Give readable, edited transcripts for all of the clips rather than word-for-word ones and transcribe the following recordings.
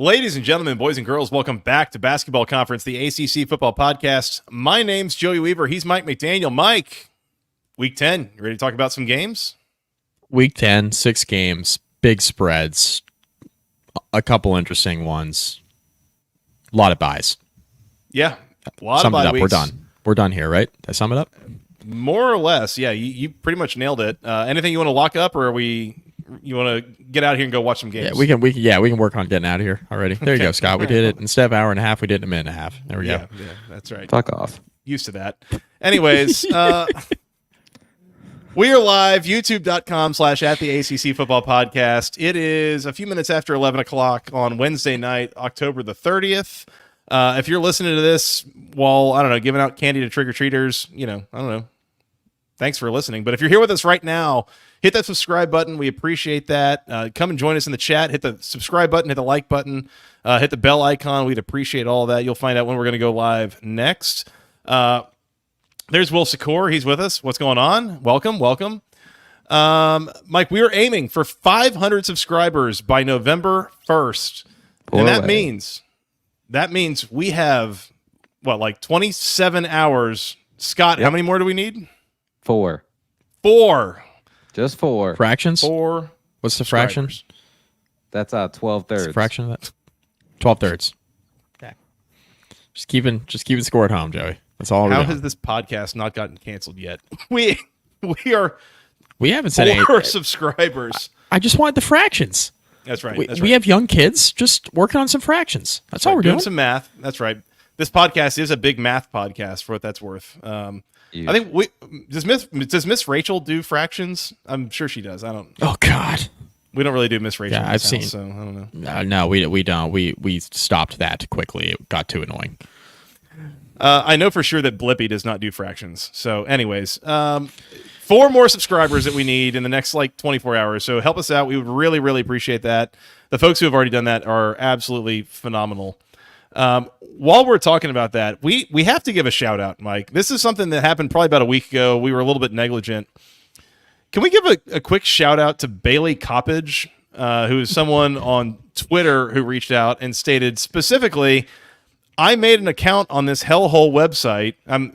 Ladies and gentlemen, boys and girls, welcome back to Basketball Conference, the ACC Football Podcast. My name's Joey Weaver. He's Mike McDaniel. Mike, Week 10, you ready to talk about some games? Week 10, 6 games, big spreads, a couple interesting ones, a lot of buys. Yeah, a lot Sum of it bye up. weeks. We're done here, right? Did I sum it up? More or less, yeah. You pretty much nailed it. Anything you want to lock up, or you want to get out here and go watch some games? Yeah, we can work on getting out of here already. There you go, Scott. We did it instead of an hour and a half. We did it in a minute and a half. There we go. Yeah, that's right. Fuck off. Used to that. Anyways, we are live, youtube.com/@the-ACC Football Podcast. It is a few minutes after 11 o'clock on Wednesday night, October the 30th. If you're listening to this while, I don't know, giving out candy to trick-or-treaters, I don't know. Thanks for listening. But if you're here with us right now, hit that subscribe button. We appreciate that. Come and join us in the chat. Hit the subscribe button, hit the like button, hit the bell icon. We'd appreciate all of that. You'll find out when we're going to go live next. There's Will Secor. He's with us. What's going on? Welcome. Mike, we are aiming for 500 subscribers by November 1st. And that means we have, 27 hours. Scott, How many more do we need? 4. Just 4. Fractions? 4. What's the fraction? That's 12 thirds. What's the fraction of that? 12 thirds. Okay. Just keeping score at home, Joey. That's all we're doing. How has this podcast not gotten canceled yet? We haven't said 4 subscribers. I just wanted the fractions. That's right. We have young kids just working on some fractions. That's all we're doing. Some math. That's right. This podcast is a big math podcast for what that's worth. I think does Miss Rachel do fractions? I'm sure she does. I don't. Oh God. We don't really do Miss Rachel. Yeah, I've seen. So I don't know. No, we don't. We stopped that quickly. It got too annoying. I know for sure that Blippy does not do fractions. So, anyways, 4 more subscribers that we need in the next 24 hours. So help us out. We would really, really appreciate that. The folks who have already done that are absolutely phenomenal. While we're talking about that, we have to give a shout out, Mike. This is something that happened probably about a week ago. We were a little bit negligent. Can we give a quick shout out to Bailey Coppage, who is someone on Twitter who reached out and stated specifically, I made an account on this hellhole website. I'm,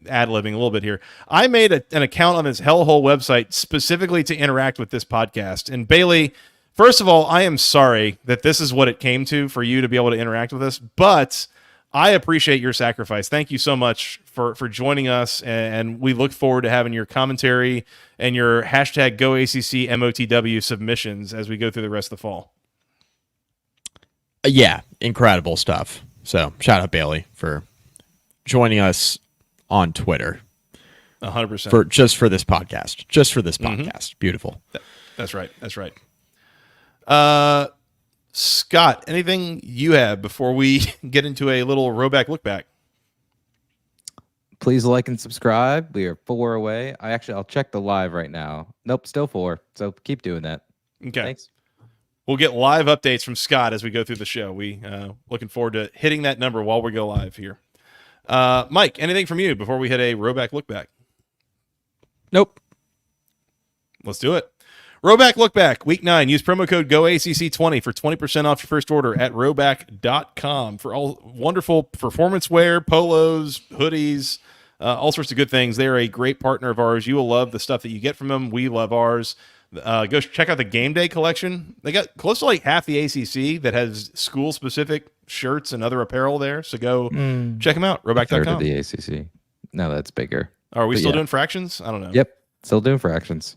ad-libbing a little bit here. I made an account on this hellhole website specifically to interact with this podcast. And Bailey, first of all, I am sorry that this is what it came to for you to be able to interact with us, but I appreciate your sacrifice. Thank you so much for joining us, and we look forward to having your commentary and your hashtag GoACCMOTW submissions as we go through the rest of the fall. Yeah, incredible stuff. So shout out Bailey for joining us on Twitter. 100%. Just for this podcast. Mm-hmm. Beautiful. That's right. Scott, anything you have before we get into a little Rhoback Lookback? Please like and subscribe. We are 4 away. I'll check the live right now. Nope, still 4. So keep doing that. Okay. Thanks. We'll get live updates from Scott as we go through the show. We looking forward to hitting that number while we go live here. Mike, anything from you before we hit a Rhoback Lookback? Nope. Let's do it. Rhoback Lookback, Week 9. Use promo code GOACC20 for 20% off your first order at Rhoback.com for all wonderful performance wear, polos, hoodies, all sorts of good things. They're a great partner of ours. You will love the stuff that you get from them. We love ours. Go check out the Game Day collection. They got close to half the ACC that has school-specific shirts and other apparel there. So go check them out, Rhoback.com. Third of the ACC. No, that's bigger. Are we still doing fractions? I don't know. Yep, still doing fractions.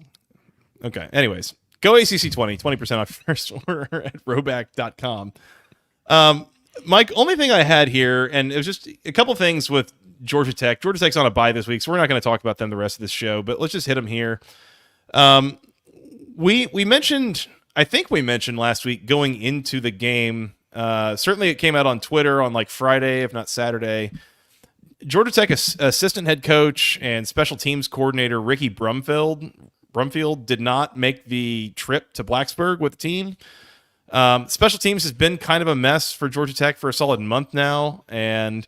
Okay. Anyways, go ACC20, 20% off your first order at Rhoback.com. Mike, only thing I had here, and it was just a couple things with Georgia Tech. Georgia Tech's on a bye this week, so we're not going to talk about them the rest of this show, but let's just hit them here. We mentioned, I think we mentioned last week going into the game. Certainly it came out on Twitter on Friday, if not Saturday. Georgia Tech assistant head coach and special teams coordinator Ricky Brumfield did not make the trip to Blacksburg with the team. Special teams has been kind of a mess for Georgia Tech for a solid month now, and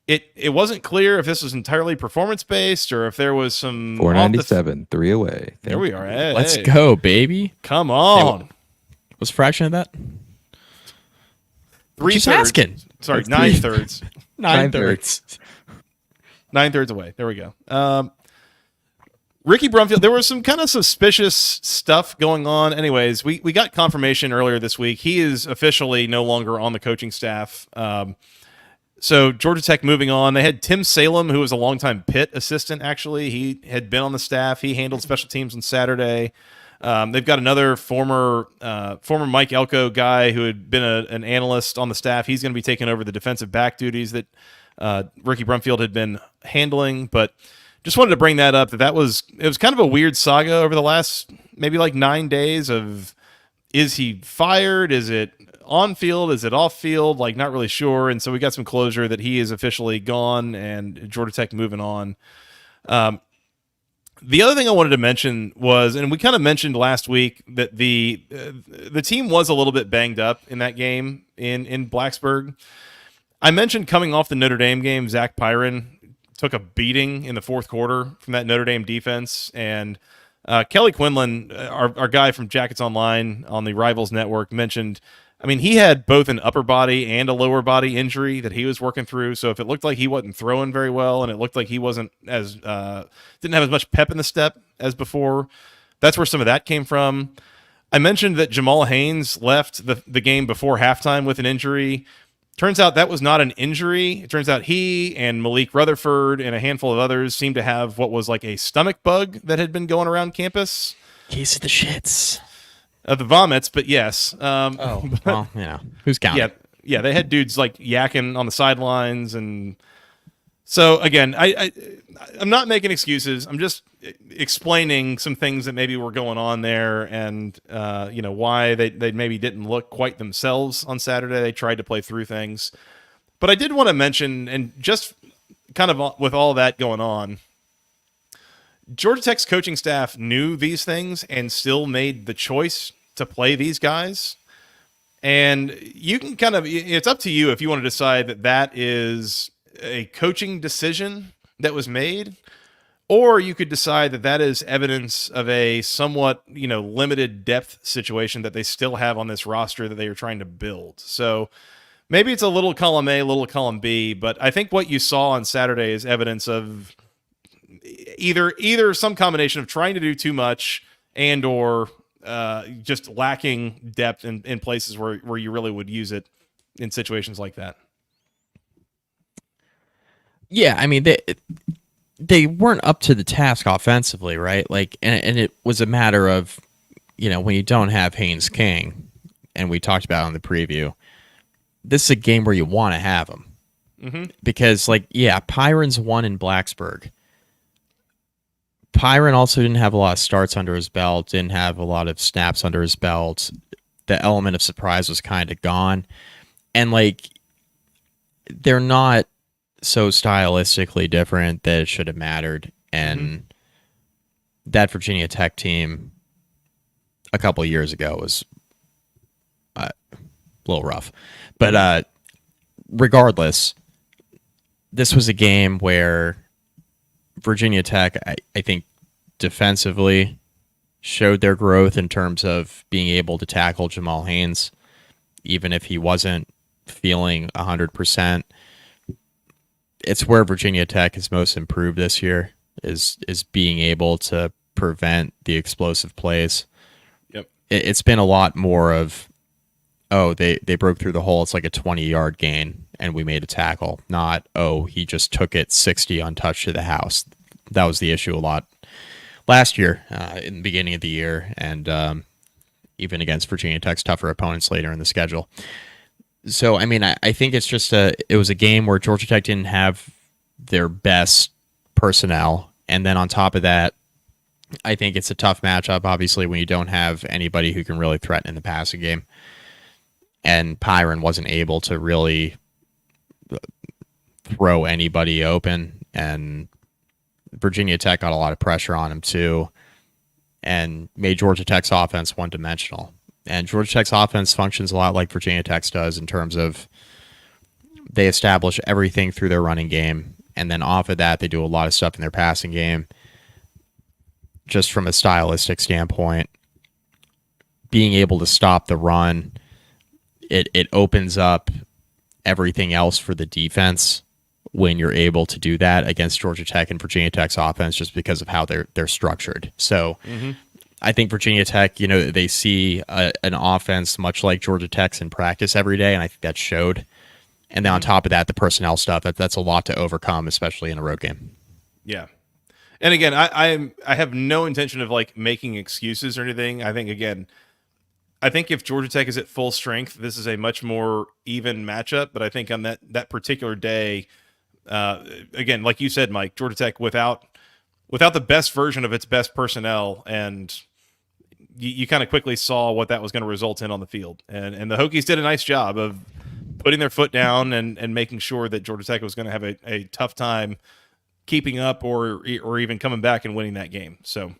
it wasn't clear if this was entirely performance-based or if there was some... 497, 3 away. There we are. Hey, Let's go, baby. Come on. Hey, what's the fraction of that? 3 Just thirds. asking. Sorry, That's 9 three- thirds. 9/3. 9 thirds away. There we go. Ricky Brumfield, there was some kind of suspicious stuff going on. Anyways, we got confirmation earlier this week. He is officially no longer on the coaching staff. So Georgia Tech moving on. They had Tim Salem, who was a longtime Pitt assistant, actually. He had been on the staff. He handled special teams on Saturday. They've got another former Mike Elko guy who had been an analyst on the staff. He's going to be taking over the defensive back duties that Ricky Brumfield had been handling. But just wanted to bring that up. It was kind of a weird saga over the last maybe like 9 days of, is he fired? Is it on field? Is it off field? Like, not really sure. And so we got some closure that he is officially gone and Georgia Tech moving on. The other thing I wanted to mention was, and we kind of mentioned last week, that the team was a little bit banged up in that game in Blacksburg. I mentioned coming off the Notre Dame game, Zach Pyron took a beating in the fourth quarter from that Notre Dame defense, and Kelly Quinlan, our guy from Jackets Online on the Rivals Network, mentioned, I mean, he had both an upper body and a lower body injury that he was working through. So if it looked like he wasn't throwing very well and it looked like he wasn't as didn't have as much pep in the step as before, that's where some of that came from. I mentioned that Jamal Haynes left the game before halftime with an injury. Turns out that was not an injury. It turns out he and Malik Rutherford and a handful of others seemed to have what was like a stomach bug that had been going around campus. Case of the shits. The vomits, but yes. Well, who's counting? Yeah, they had dudes like yakking on the sidelines, and so again, I'm not making excuses. I'm just explaining some things that maybe were going on there, and why they maybe didn't look quite themselves on Saturday. They tried to play through things, but I did want to mention, and just kind of with all that going on, Georgia Tech's coaching staff knew these things and still made the choice to play these guys. And you can it's up to you if you want to decide that that is a coaching decision that was made, or you could decide that that is evidence of a somewhat, limited depth situation that they still have on this roster that they are trying to build. So maybe it's a little column A, a little column B, but I think what you saw on Saturday is evidence of either some combination of trying to do too much and or just lacking depth in places where you really would use it in situations like that. Yeah, I mean, they weren't up to the task offensively, right? Like, and it was a matter of, when you don't have Haynes King, and we talked about it on the preview, this is a game where you want to have him. Mm-hmm. Because, Pyron's won in Blacksburg. Pyron also didn't have a lot of starts under his belt, didn't have a lot of snaps under his belt. The element of surprise was kind of gone. And, they're not so stylistically different that it should have mattered. And that Virginia Tech team a couple of years ago was a little rough. But regardless, this was a game where Virginia Tech, I think, defensively showed their growth in terms of being able to tackle Jamal Haynes, even if he wasn't feeling 100%. It's where Virginia Tech is most improved this year, is being able to prevent the explosive plays. Yep. It's been a lot more of, they broke through the hole, it's like a 20-yard gain, and we made a tackle. Not, he just took it 60 untouched to the house. That was the issue a lot last year, in the beginning of the year, and even against Virginia Tech's tougher opponents later in the schedule. So, I mean, I think it's just it was a game where Georgia Tech didn't have their best personnel, and then on top of that, I think it's a tough matchup, obviously, when you don't have anybody who can really threaten in the passing game. And Pyron wasn't able to really throw anybody open, and Virginia Tech got a lot of pressure on him too, and made Georgia Tech's offense one-dimensional. And Georgia Tech's offense functions a lot like Virginia Tech's does in terms of they establish everything through their running game, and then off of that, they do a lot of stuff in their passing game. Just from a stylistic standpoint, being able to stop the run, it opens up everything else for the defense when you're able to do that against Georgia Tech and Virginia Tech's offense, just because of how they're structured. So I think Virginia Tech, they see an offense much like Georgia Tech's in practice every day, and I think that showed. And then on top of that, the personnel stuff, that's a lot to overcome, especially in a road game. Yeah. And again, I have no intention of like making excuses or anything. I think if Georgia Tech is at full strength, this is a much more even matchup. But I think on that particular day, again, like you said, Mike, Georgia Tech without the best version of its best personnel, and you kind of quickly saw what that was going to result in on the field. And the Hokies did a nice job of putting their foot down and making sure that Georgia Tech was going to have a tough time keeping up or even coming back and winning that game. So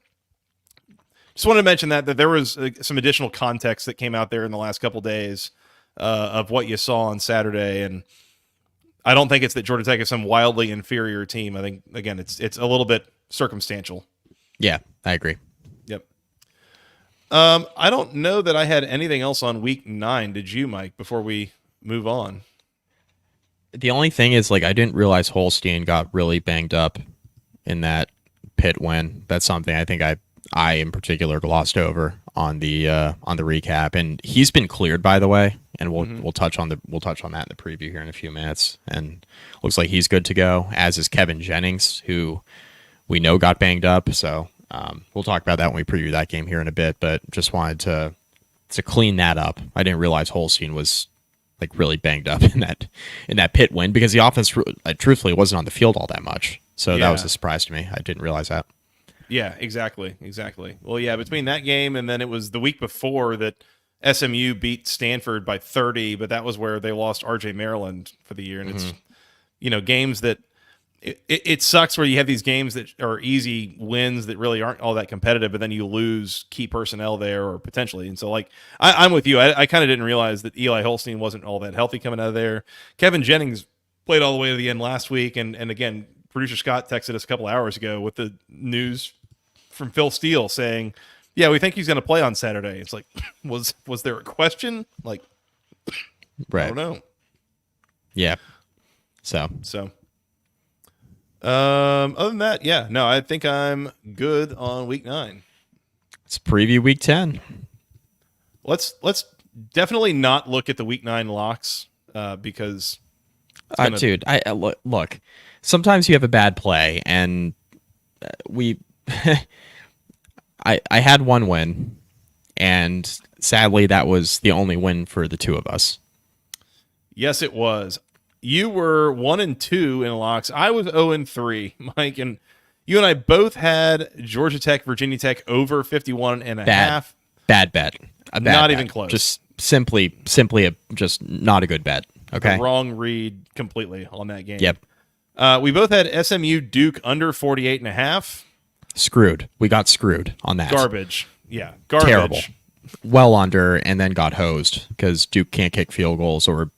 just wanted to mention that there was some additional context that came out there in the last couple days of what you saw on Saturday. And I don't think it's that Georgia Tech is some wildly inferior team. I think, again, it's a little bit circumstantial. Yeah, I agree. Yep. I don't know that I had anything else on week 9. Did you, Mike, before we move on? The only thing is, I didn't realize Holstein got really banged up in that Pitt win. That's something I think I in particular glossed over on the recap, and he's been cleared, by the way, and we'll touch on that in the preview here in a few minutes. And looks like he's good to go, as is Kevin Jennings, who we know got banged up. So we'll talk about that when we preview that game here in a bit. But just wanted to clean that up. I didn't realize Holstein was really banged up in that Pitt win, because the offense truthfully wasn't on the field all that much. So that was a surprise to me. I didn't realize that. Yeah, exactly. Well, yeah, between that game and then it was the week before that SMU beat Stanford by 30, but that was where they lost RJ Maryland for the year. And it's, games that it sucks where you have these games that are easy wins that really aren't all that competitive, but then you lose key personnel there or potentially. And so I'm with you. I kind of didn't realize that Eli Holstein wasn't all that healthy coming out of there. Kevin Jennings played all the way to the end last week. And again, producer Scott texted us a couple hours ago with the news from Phil Steele saying, yeah, we think he's going to play on Saturday. It's like, was there a question? Right. I don't know. Yeah. So. Other than that, yeah, no, I think I'm good on week 9. Let's preview week 10. Let's definitely not look at the week 9 locks because dude, look. Sometimes you have a bad play, and I had one win, and sadly that was the only win for the two of us. Yes, it was. You were 1-2 in locks. I was 0-3, Mike, and you and I both had Georgia Tech, Virginia Tech over 51.5. Bad bet. Not even close. Just simply just not a good bet. Okay. The wrong read completely on that game. Yep. We both had SMU Duke under 48.5. Screwed. We got screwed on that. Garbage. Yeah. Garbage. Terrible. Well under, and then got hosed because Duke can't kick field goals or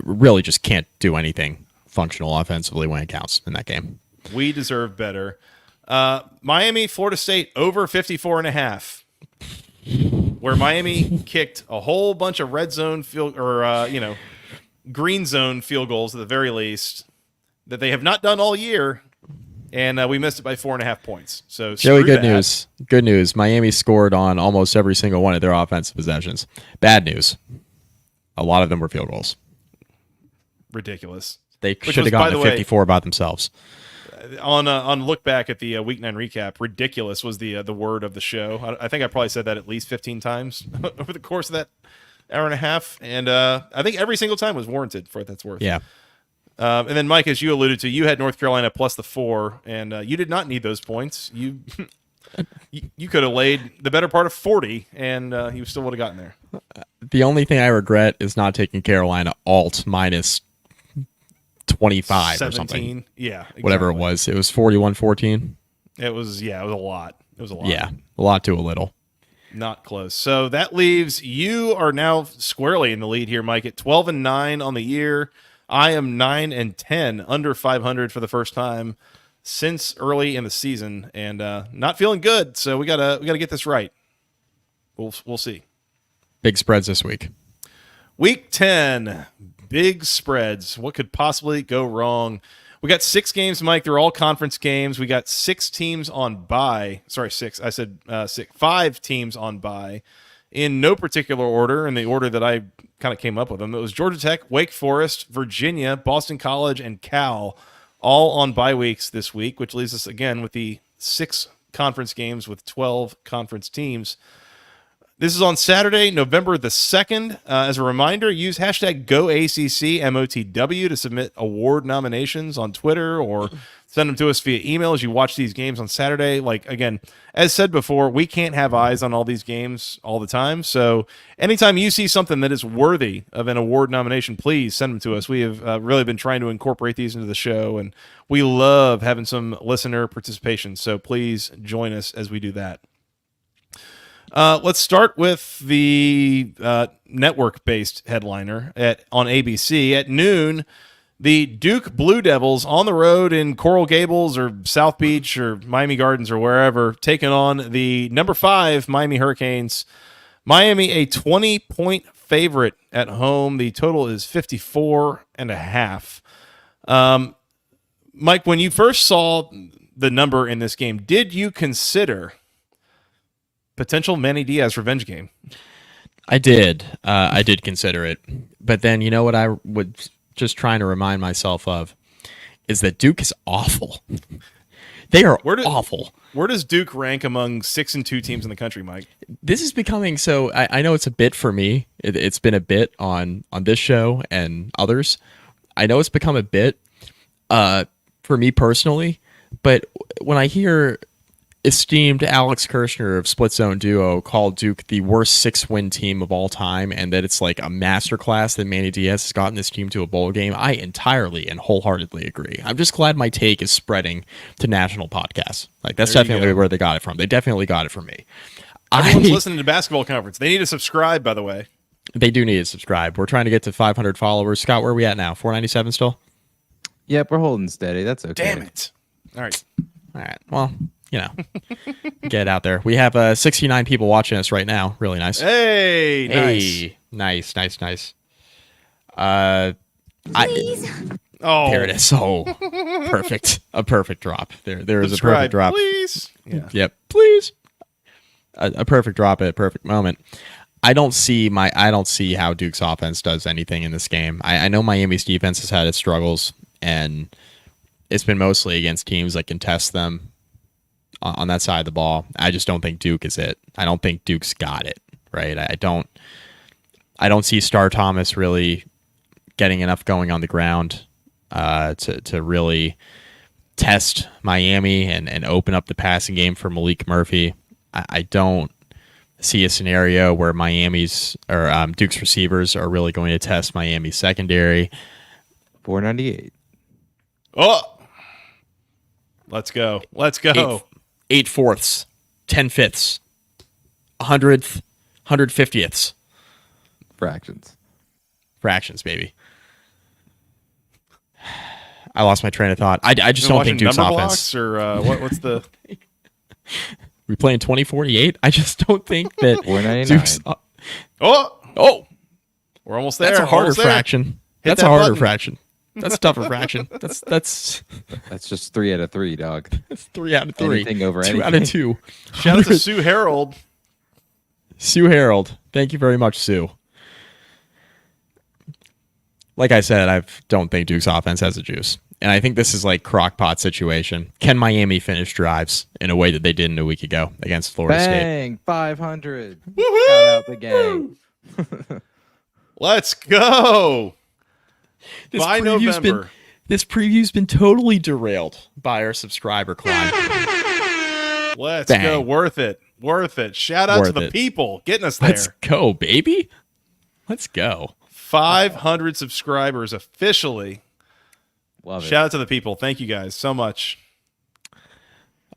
really just can't do anything functional offensively when it counts in that game. We deserve better. Miami, Florida State over 54.5, where Miami kicked a whole bunch of red zone green zone field goals at the very least that they have not done all year, and we missed it by 4.5 points. So Joey, good news. Good news. Miami scored on almost every single one of their offensive possessions. Bad news. A lot of them were field goals. Ridiculous. They should have gotten to 54 by themselves. On Lookback at the Week 9 recap, ridiculous was the word of the show. I think I probably said that at least 15 times over the course of that hour and a half, and I think every single time was warranted for what that's worth. Yeah. And then, Mike, as you alluded to, you had North Carolina plus the 4, and you did not need those points. You could have laid the better part of 40, and you still would have gotten there. The only thing I regret is not taking Carolina alt minus 25 or something. Yeah. Exactly. Whatever it was. It was 41-14. It was a lot. Yeah, a lot to a little. Not close. So that leaves you are now squarely in the lead here, Mike, at 12-9 on the year. I am 9-10, under 500 for the first time since early in the season, and not feeling good. So we gotta get this right. We'll see. Big spreads this week. Week 10, big spreads. What could possibly go wrong? We got 6 games, Mike. They're all conference games. We got 6 teams on bye. Sorry, 6. I said 6. 5 teams on bye in no particular order, in the order that I kind of came up with them. It was Georgia Tech, Wake Forest, Virginia, Boston College, and Cal, all on bye weeks this week, which leaves us again with the 6 conference games with 12 conference teams. This is on Saturday, November the 2nd. As a reminder, use hashtag GoACC, MOTW, to submit award nominations on Twitter or send them to us via email as you watch these games on Saturday. Like, again, as said before, we can't have eyes on all these games all the time. So anytime you see something that is worthy of an award nomination, please send them to us. We have really been trying to incorporate these into the show, and we love having some listener participation. So please join us as we do that. Let's start with the network-based headliner on ABC. At noon, the Duke Blue Devils on the road in Coral Gables or South Beach or Miami Gardens or wherever, taking on the number 5 Miami Hurricanes. Miami, a 20-point favorite at home. The total is 54.5. Mike, when you first saw the number in this game, did you consider potential Manny Diaz revenge game? I did. I did consider it. But then, you know what I was just trying to remind myself of is that Duke is awful. They are awful. Where does Duke rank among 6-2 teams in the country, Mike? This is becoming so. I know it's a bit for me. It's been a bit on this show and others. I know it's become a bit for me personally. But when I hear esteemed Alex Kirshner of Split Zone Duo called Duke the worst 6-win team of all time, and that it's like a masterclass that Manny Diaz has gotten this team to a bowl game, I entirely and wholeheartedly agree. I'm just glad my take is spreading to national podcasts. Like, that's definitely where they got it from. They definitely got it from me. Everyone's listening to Basketball Conference. They need to subscribe, by the way. They do need to subscribe. We're trying to get to 500 followers. Scott, where are we at now? 497 still? Yep, we're holding steady. That's okay. Damn it. All right. Well, you know, get it out there. We have 69 people watching us right now. Really nice. Hey, nice. There it is. Oh, perfect. A perfect drop. There is a perfect drop. Please. Yeah. Yep. Please. A perfect drop at a perfect moment. I don't see how Duke's offense does anything in this game. I know Miami's defense has had its struggles, and it's been mostly against teams that can test them on that side of the ball. I just don't think Duke is it. I don't think Duke's got it, right? I don't see Star Thomas really getting enough going on the ground to really test Miami and open up the passing game for Malik Murphy. I don't see a scenario where Duke's receivers are really going to test Miami's secondary. 498. Oh, let's go. 8 fourths, 10 fifths, 100th, 150ths. Fractions, baby. I lost my train of thought. I just don't think Duke's offense. Or what's the? We playing 2048? I just don't think that 499. Duke's. Oh, we're almost there. That's a harder fraction. That's a harder fraction. That's a tougher fraction. That's just 3 out of 3, dog. That's 3 out of 3. Anything over 2 anything. out of 2. Shout out to Sue Harold. Sue Harold. Thank you very much, Sue. Like I said, I don't think Duke's offense has the juice. And I think this is like crockpot situation. Can Miami finish drives in a way that they didn't a week ago against Florida State? Bang! 500. Shout out the gang. Let's go. By November. This preview's been totally derailed by our subscriber climb. Let's go. Worth it. Shout out to the people getting us there. Let's go, baby. Let's go. 500 subscribers officially. Love it. Shout out to the people. Thank you guys so much.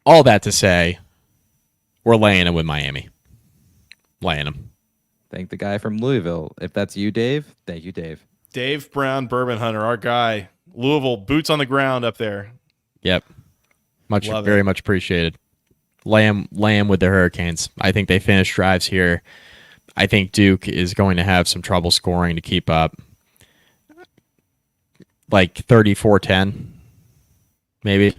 All that to say, we're laying it with Miami. Laying them. Thank the guy from Louisville. If that's you, Dave, thank you, Dave. Dave Brown, Bourbon Hunter, our guy. Louisville, boots on the ground up there. Yep. Very much appreciated. Lay 'em with the Hurricanes. I think they finish drives here. I think Duke is going to have some trouble scoring to keep up. like 34-10, maybe.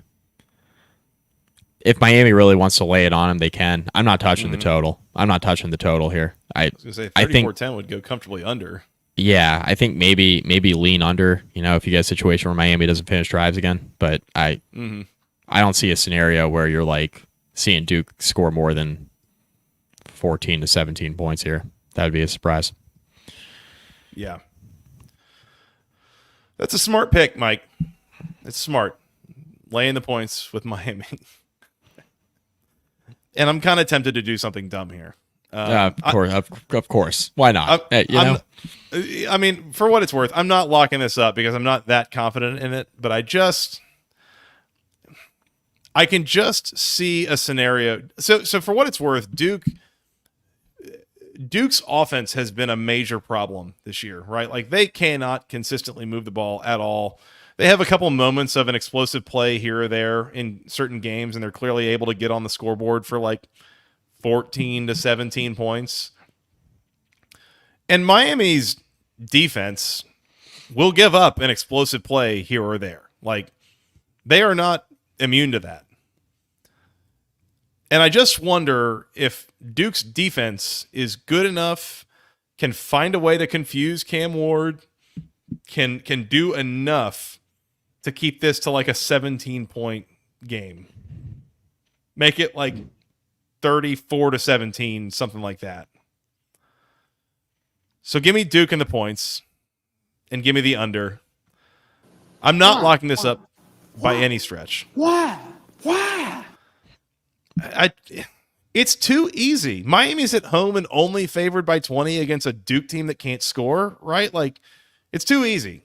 If Miami really wants to lay it on them, they can. I'm not touching the total. I'm not touching the total here. I was going to say 34-10 would go comfortably under. Yeah, I think maybe lean under, if you get a situation where Miami doesn't finish drives again. But I don't see a scenario where you're like seeing Duke score more than 14 to 17 points here. That would be a surprise. Yeah. That's a smart pick, Mike. It's smart. Laying the points with Miami. And I'm kind of tempted to do something dumb here. Of course. Why not? I mean, for what it's worth, I'm not locking this up because I'm not that confident in it, but I can just see a scenario. So for what it's worth, Duke's offense has been a major problem this year, right? Like they cannot consistently move the ball at all. They have a couple moments of an explosive play here or there in certain games, and they're clearly able to get on the scoreboard for like 14 to 17 points. And Miami's defense will give up an explosive play here or there. Like they are not immune to that. And I just wonder if Duke's defense is good enough, can find a way to confuse Cam Ward, can do enough to keep this to like a 17-point game. Make it like 34 to 17, something like that. So give me Duke and the points and give me the under. I'm not locking this up by any stretch. Why? It's too easy. Miami's at home and only favored by 20 against a Duke team that can't score, right? Like, it's too easy.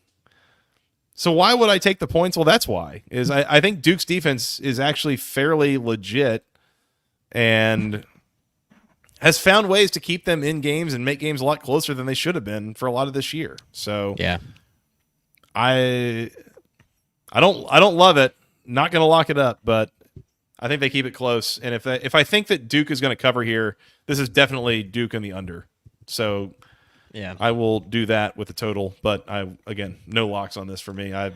So why would I take the points? Well, that's why. I think Duke's defense is actually fairly legit and has found ways to keep them in games and make games a lot closer than they should have been for a lot of this year. So yeah, I don't love it. Not going to lock it up, but I think they keep it close. And if I think that Duke is going to cover here, this is definitely Duke in the under. So yeah, I will do that with the total. But again, no locks on this for me. I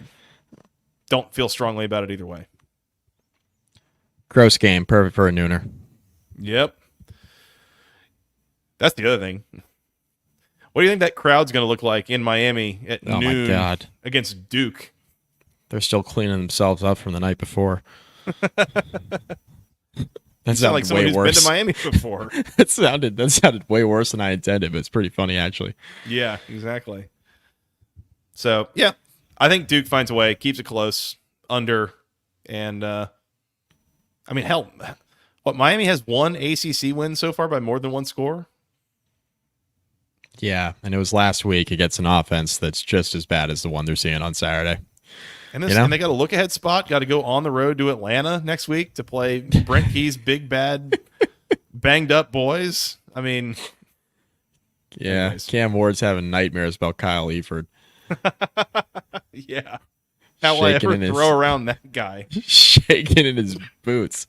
don't feel strongly about it either way. Gross game, perfect for a nooner. Yep. That's the other thing. What do you think that crowd's going to look like in Miami at noon my God. against Duke? They're still cleaning themselves up from the night before. That sounds like someone way who's worse. been to Miami before. that sounded way worse than I intended, but it's pretty funny actually. Yeah, exactly. So yeah, I think Duke finds a way, keeps it close, under, and I mean, hell, what Miami has one ACC win so far by more than one score. Yeah, and it was last week against an offense that's just as bad as the one they're seeing on Saturday. And they got a look-ahead spot. Got to go on the road to Atlanta next week to play Brent Key's big, bad, banged-up boys. I mean, yeah, anyways. Cam Ward's having nightmares about Kyle Eford. Yeah. How will I ever throw around that guy? Shaking in his boots.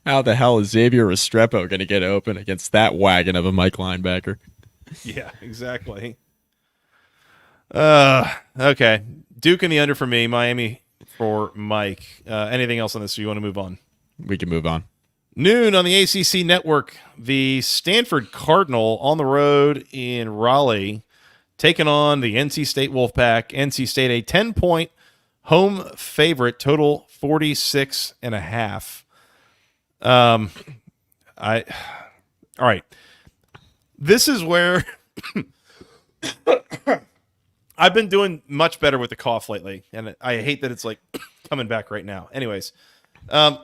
How the hell is Xavier Restrepo going to get open against that wagon of a Mike linebacker? Yeah, exactly. Okay. Duke in the under for me, Miami for Mike. Anything else on this, or you want to move on? We can move on. Noon on the ACC network, the Stanford Cardinal on the road in Raleigh, taking on the NC State Wolfpack. NC State, a 10-point home favorite, total 46.5. All right. This is where I've been doing much better with the cough lately, and I hate that it's like coming back right now. Anyways, do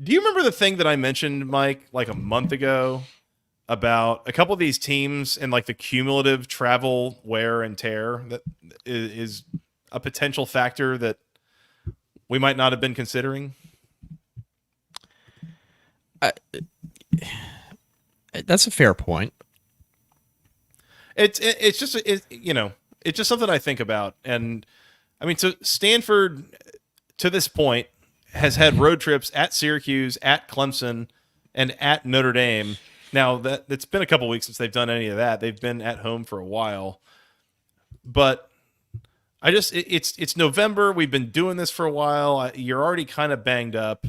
you remember the thing that I mentioned, Mike, like a month ago about a couple of these teams and like the cumulative travel wear and tear that is a potential factor that we might not have been considering? That's a fair point. It's just something I think about. And I mean, so Stanford to this point has had road trips at Syracuse, at Clemson, and at Notre Dame. Now that it's been a couple weeks since they've done any of that. They've been at home for a while, but It's November. We've been doing this for a while. You're already kind of banged up.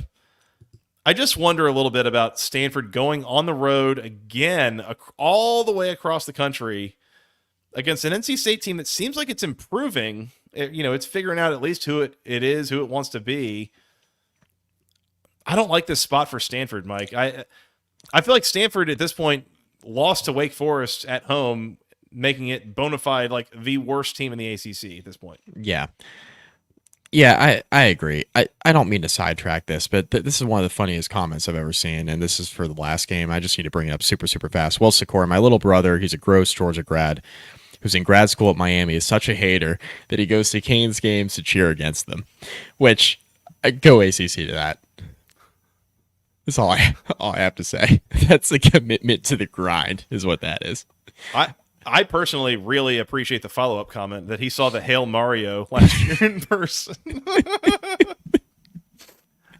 I just wonder a little bit about Stanford going on the road again, all the way across the country against an NC State team that seems like it's improving. It's figuring out at least who it is, who it wants to be. I don't like this spot for Stanford, Mike. I feel like Stanford at this point lost to Wake Forest at home, making it bona fide like the worst team in the ACC at this point. Yeah. Yeah, I agree. I don't mean to sidetrack this, but this is one of the funniest comments I've ever seen, and this is for the last game. I just need to bring it up super, super fast. Will Secor, my little brother, he's a gross Georgia grad, who's in grad school at Miami, is such a hater that he goes to Canes games to cheer against them, which, go ACC to that. That's all I have to say. That's a commitment to the grind, is what that is. I personally really appreciate the follow-up comment that he saw the Hail Mario last year in person.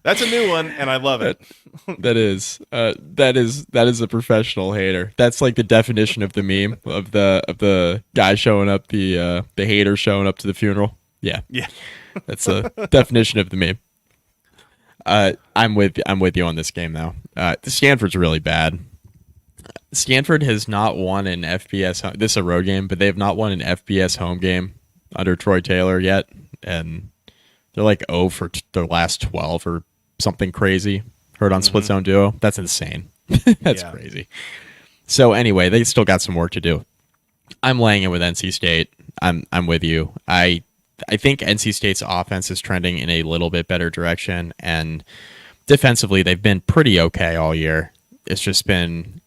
That's a new one, and I love it. That is a professional hater. That's like the definition of the meme of the guy showing up, the hater showing up to the funeral. Yeah. That's a definition of the meme. I'm with you on this game though. Stanford's really bad. Stanford has not won an FBS. This is a road game, but they have not won an FBS home game under Troy Taylor yet, and they're like 0 for their last 12 or something crazy. Heard on Split Zone Duo. That's insane. That's crazy. So anyway, they still got some work to do. I'm laying it with NC State. I'm with you. I think NC State's offense is trending in a little bit better direction, and defensively they've been pretty okay all year. It's just been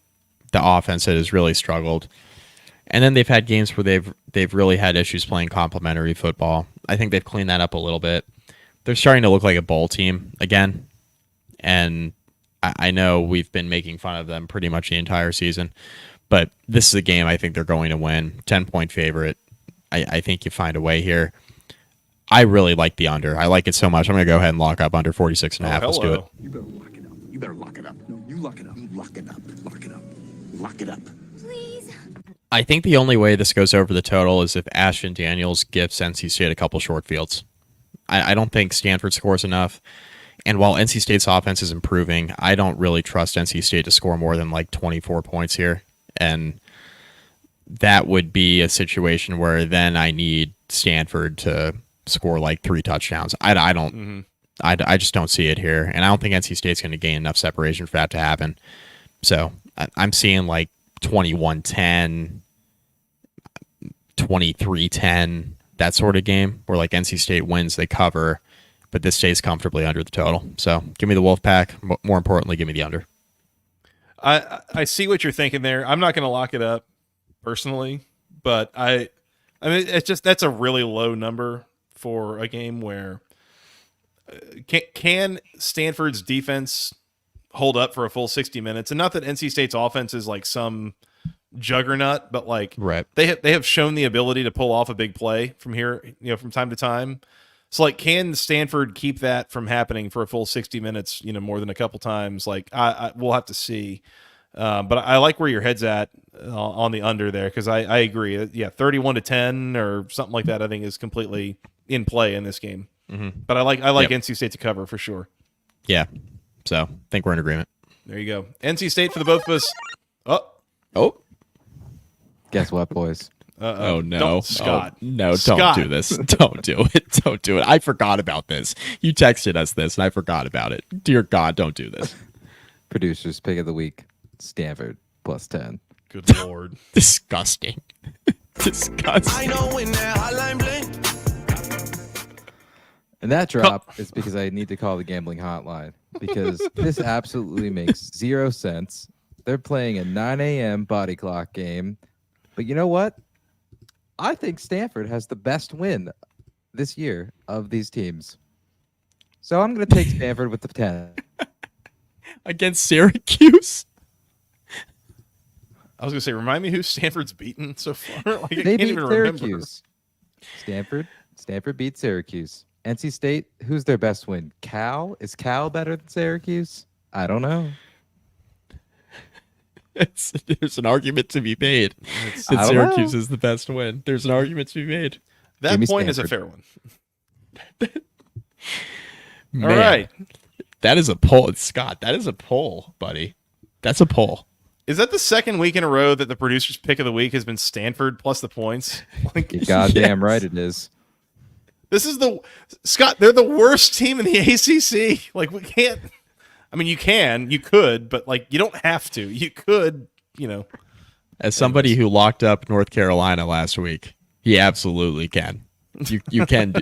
the offense that has really struggled. And then they've had games where they've really had issues playing complementary football. I think they've cleaned that up a little bit. They're starting to look like a bowl team again. And I know we've been making fun of them pretty much the entire season. But this is a game I think they're going to win. 10-point favorite. I think you find a way here. I really like the under. I like it so much. I'm going to go ahead and lock up under 46.5. Let's do it. You better lock it up. You better lock it up. No, you lock it up. Lock it up. Lock it up. Lock it up. Please. I think the only way this goes over the total is if Ashton Daniels gifts NC State a couple short fields. I don't think Stanford scores enough. And while NC State's offense is improving, I don't really trust NC State to score more than like 24 points here. And that would be a situation where then I need Stanford to score like 3 touchdowns. I don't. I just don't see it here. And I don't think NC State's going to gain enough separation for that to happen. So I'm seeing like 21-10, 23-10, that sort of game where like NC State wins, they cover, but this stays comfortably under the total. So give me the Wolfpack. More importantly, give me the under. I see what you're thinking there. I'm not going to lock it up personally, but I mean, it's just that's a really low number for a game where can Stanford's defense hold up for a full 60 minutes? And not that NC State's offense is like some juggernaut, but like they have shown the ability to pull off a big play from here, from time to time. So like, can Stanford keep that from happening for a full 60 minutes, more than a couple times? Like we'll have to see. But I like where your head's at on the under there. Cause I agree. Yeah. 31-10 or something like that, I think is completely in play in this game. But I like NC State to cover for sure. Yeah. So I think we're in agreement. There you go. NC State for the both of us. Oh, Guess what, boys? oh no, Don't, Scott. Oh, no, Scott. Don't do this. Don't do it. Don't do it. I forgot about this. You texted us this and I forgot about it. Dear God, don't do this. Producers pick of the week: Stanford +10. Good Lord. Disgusting. Disgusting. I know when that hotline bling. And that drop is because I need to call the gambling hotline because this absolutely makes 0 sense. They're playing a 9 a.m. body clock game. But you know what? I think Stanford has the best win this year of these teams. So I'm going to take Stanford with the 10. Against Syracuse? I was going to say, remind me who Stanford's beaten so far. Like, I They can't beat even remember. Syracuse. Stanford beat Syracuse. NC State, who's their best win? Cal? Is Cal better than Syracuse? I don't know. There's an argument to be made that I don't Syracuse know. is the best win. There's an argument to be made. That Give me point is a Stanford. fair one. Man, All right. that is a poll, Scott. That is a poll, buddy. That's a poll. Is that the second week in a row that the producer's pick of the week has been Stanford plus the points? Like, You're goddamn Yes. right it is. this is Scott, they're the worst team in the ACC. Like, we can't. I mean, you could, but like, you don't have to. You could, As somebody who locked up North Carolina last week, he absolutely can. You can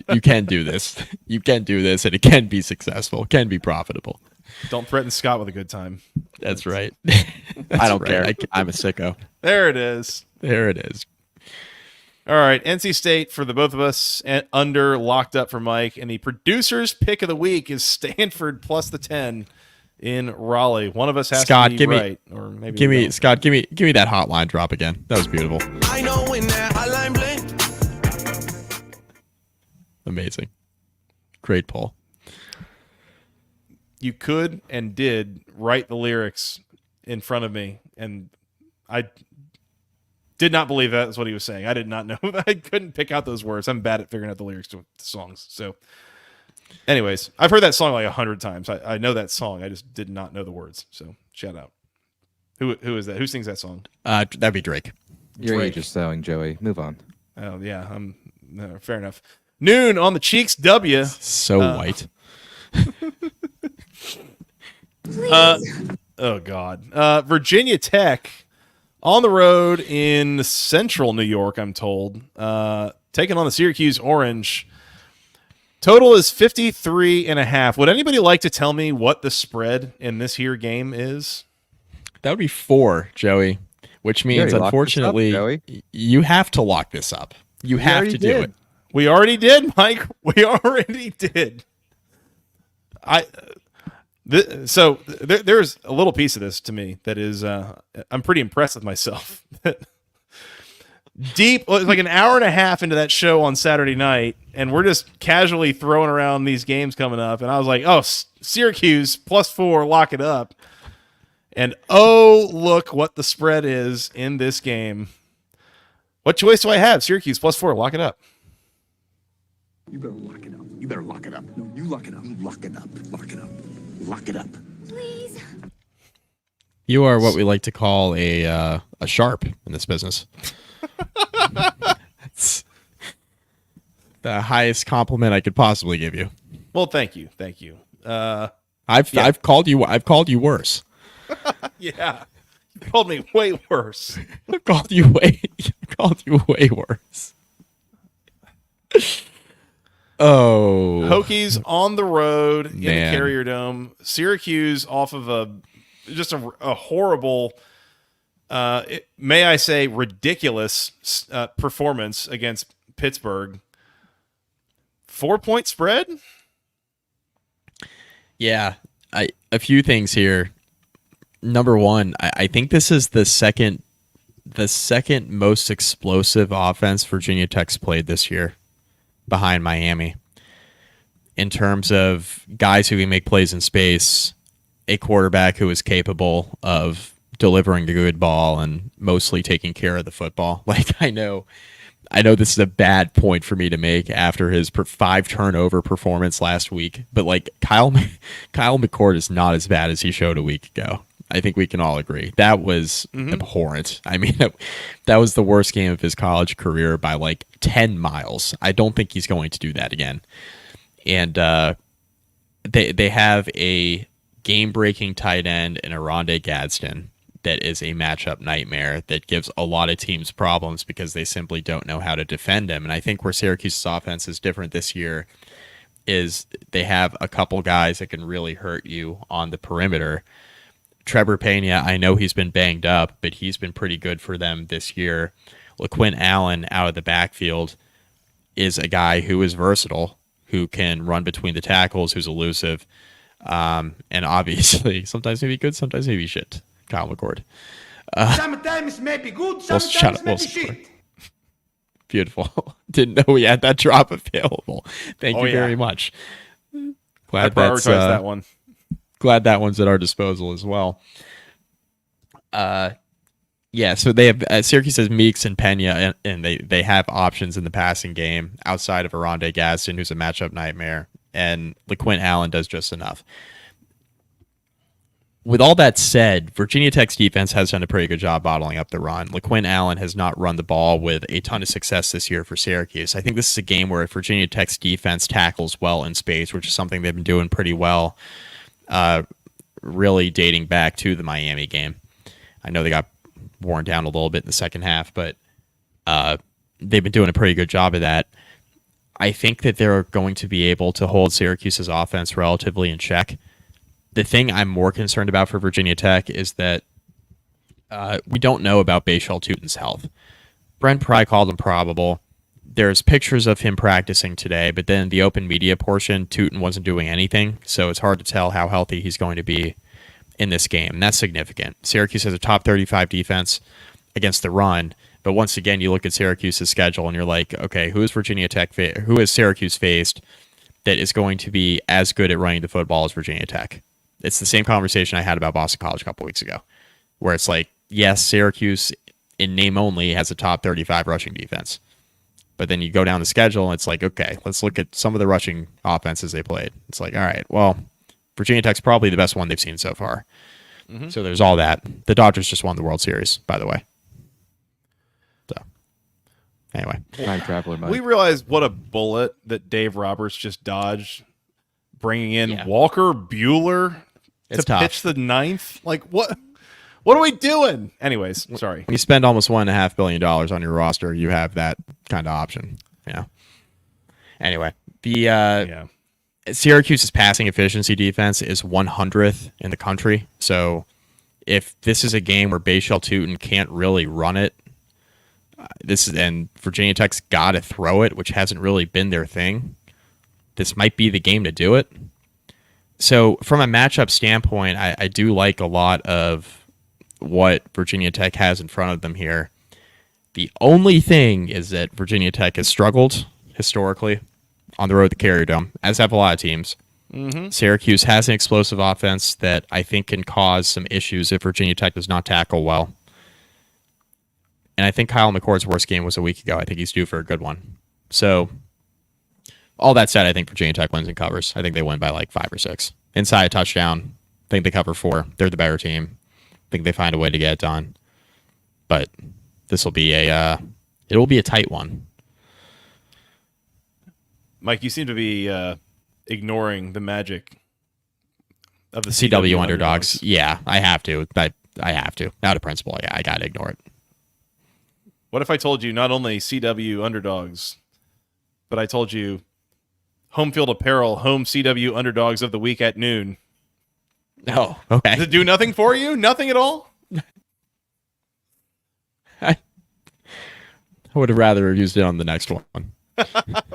do this. You can do this, and it can be successful. It can be profitable. Don't threaten Scott with a good time. That's right. I don't care. I I'm a sicko. There it is. There it is. All right, NC State for the both of us, and under locked up for Mike, and the producer's pick of the week is Stanford plus the 10 in Raleigh. One of us has Scott, to be give me- right, or maybe we don't. Scott, give me that hotline drop again. That was beautiful. I know when that hotline bling. Amazing. Great poll. You could and did write the lyrics in front of me, and I did not believe that is what he was saying. I did not know. I couldn't pick out those words. I'm bad at figuring out the lyrics to songs. So, anyways, I've heard that song like 100 times. I know that song. I just did not know the words. So, shout out. Who is that? Who sings that song? That'd be Drake. Your Drake. age is selling, Joey. Move on. Oh yeah, no, fair enough. Noon on the Cheeks W. So white. Oh God, Virginia Tech on the road in central New York. I'm told, taking on the Syracuse Orange. Total is 53.5. Would anybody like to tell me what the spread in this here game is? That would be 4, Joey. Which means, already locked this up, unfortunately, Joey. you have to lock this up. You have already to do did. it. We already did, Mike. We already did. There's a little piece of this to me that is I'm pretty impressed with myself. Deep, like an hour and a half into that show on Saturday night, and we're just casually throwing around these games coming up, and I was like, "Oh, Syracuse +4, lock it up." And oh, look what the spread is in this game. What choice do I have? Syracuse +4, lock it up. You better lock it up. You better lock it up. No, you lock it up. You lock it up. Lock it up. Lock it up. Please. You are what we like to call a sharp in this business. That's the highest compliment I could possibly give you. Well, thank you. I've called you worse. Yeah, you called me way worse. I've called you way worse. Oh, Hokies on the road in the Man. Carrier Dome. Syracuse off of a horrible, may I say, ridiculous performance against Pittsburgh. 4-point spread? yeah. A few things here. Number one, I think this is the second most explosive offense Virginia Tech's played this year, behind Miami, in terms of guys who can make plays in space, a quarterback who is capable of delivering a good ball and mostly taking care of the football. Like, I know this is a bad point for me to make after his 5 turnover performance last week, but like Kyle McCord is not as bad as he showed a week ago. I think we can all agree. That was abhorrent. I mean, that was the worst game of his college career by like 10 miles. I don't think he's going to do that again. And they have a game-breaking tight end in Aronde Gadsden that is a matchup nightmare that gives a lot of teams problems because they simply don't know how to defend him. And I think where Syracuse's offense is different this year is they have a couple guys that can really hurt you on the perimeter. Trevor Pena, I know he's been banged up, but he's been pretty good for them this year. LaQuint Allen out of the backfield is a guy who is versatile, who can run between the tackles, who's elusive, and obviously sometimes maybe good, sometimes maybe shit. Kyle McCord. Sometimes maybe good, Well, sometimes shut up. maybe Well, shit. Beautiful. Didn't know we had that drop available. Thank you yeah. very much. I Glad prioritized that one. Glad that one's at our disposal as well. Yeah, so they have Syracuse has Meeks and Pena, and they have options in the passing game outside of Aronde Gaston, who's a matchup nightmare, and LeQuint Allen does just enough. With all that said, Virginia Tech's defense has done a pretty good job bottling up the run. LeQuint Allen has not run the ball with a ton of success this year for Syracuse. I think this is a game where Virginia Tech's defense tackles well in space, which is something they've been doing pretty well, really dating back to the Miami game. I know they got worn down a little bit in the second half, but they've been doing a pretty good job of that. I think that they're going to be able to hold Syracuse's offense relatively in check. The thing I'm more concerned about for Virginia Tech is that we don't know about Bayshall Tutin's health. Brent Pry called him probable. There's pictures of him practicing today, but then the open media portion, Tutin wasn't doing anything, so it's hard to tell how healthy he's going to be in this game, and that's significant. Syracuse has a top 35 defense against the run, but once again, you look at Syracuse's schedule and you're like, okay, who is who is Syracuse faced that is going to be as good at running the football as Virginia Tech? It's the same conversation I had about Boston College a couple weeks ago, where it's like, yes, Syracuse in name only has a top 35 rushing defense, but then you go down the schedule and it's like, okay, let's look at some of the rushing offenses they played. It's like, all right, well, Virginia Tech's probably the best one they've seen so far. Mm-hmm. So there's all that. The Dodgers just won the World Series, by the way. So, anyway. Time traveler, Mike. We realize what a bullet that Dave Roberts just dodged, bringing in Walker Buehler to pitch the ninth. Like, what are we doing? Anyways, sorry. When you spend almost $1.5 billion on your roster, you have that kind of option. Yeah. Anyway, Syracuse's passing efficiency defense is 100th in the country. So if this is a game where Bayshall Tutin can't really run it, and Virginia Tech's got to throw it, which hasn't really been their thing, this might be the game to do it. So from a matchup standpoint, I do like a lot of what Virginia Tech has in front of them here. The only thing is that Virginia Tech has struggled historically on the road to Carrier Dome, as have a lot of teams. Mm-hmm. Syracuse has an explosive offense that I think can cause some issues if Virginia Tech does not tackle well. And I think Kyle McCord's worst game was a week ago. I think he's due for a good one. So, all that said, I think Virginia Tech wins and covers. I think they win by like 5 or 6. Inside a touchdown. I think they cover 4. They're the better team. I think they find a way to get it done. But this will be it will be a tight one. Mike, you seem to be ignoring the magic of the CW underdogs. Yeah, I have to. I have to. Out of principle, I got to ignore it. What if I told you not only CW underdogs, but I told you Home Field Apparel, home CW underdogs of the week at noon? Oh, okay. Does it do nothing for you? Nothing at all? I would have rather used it on the next one.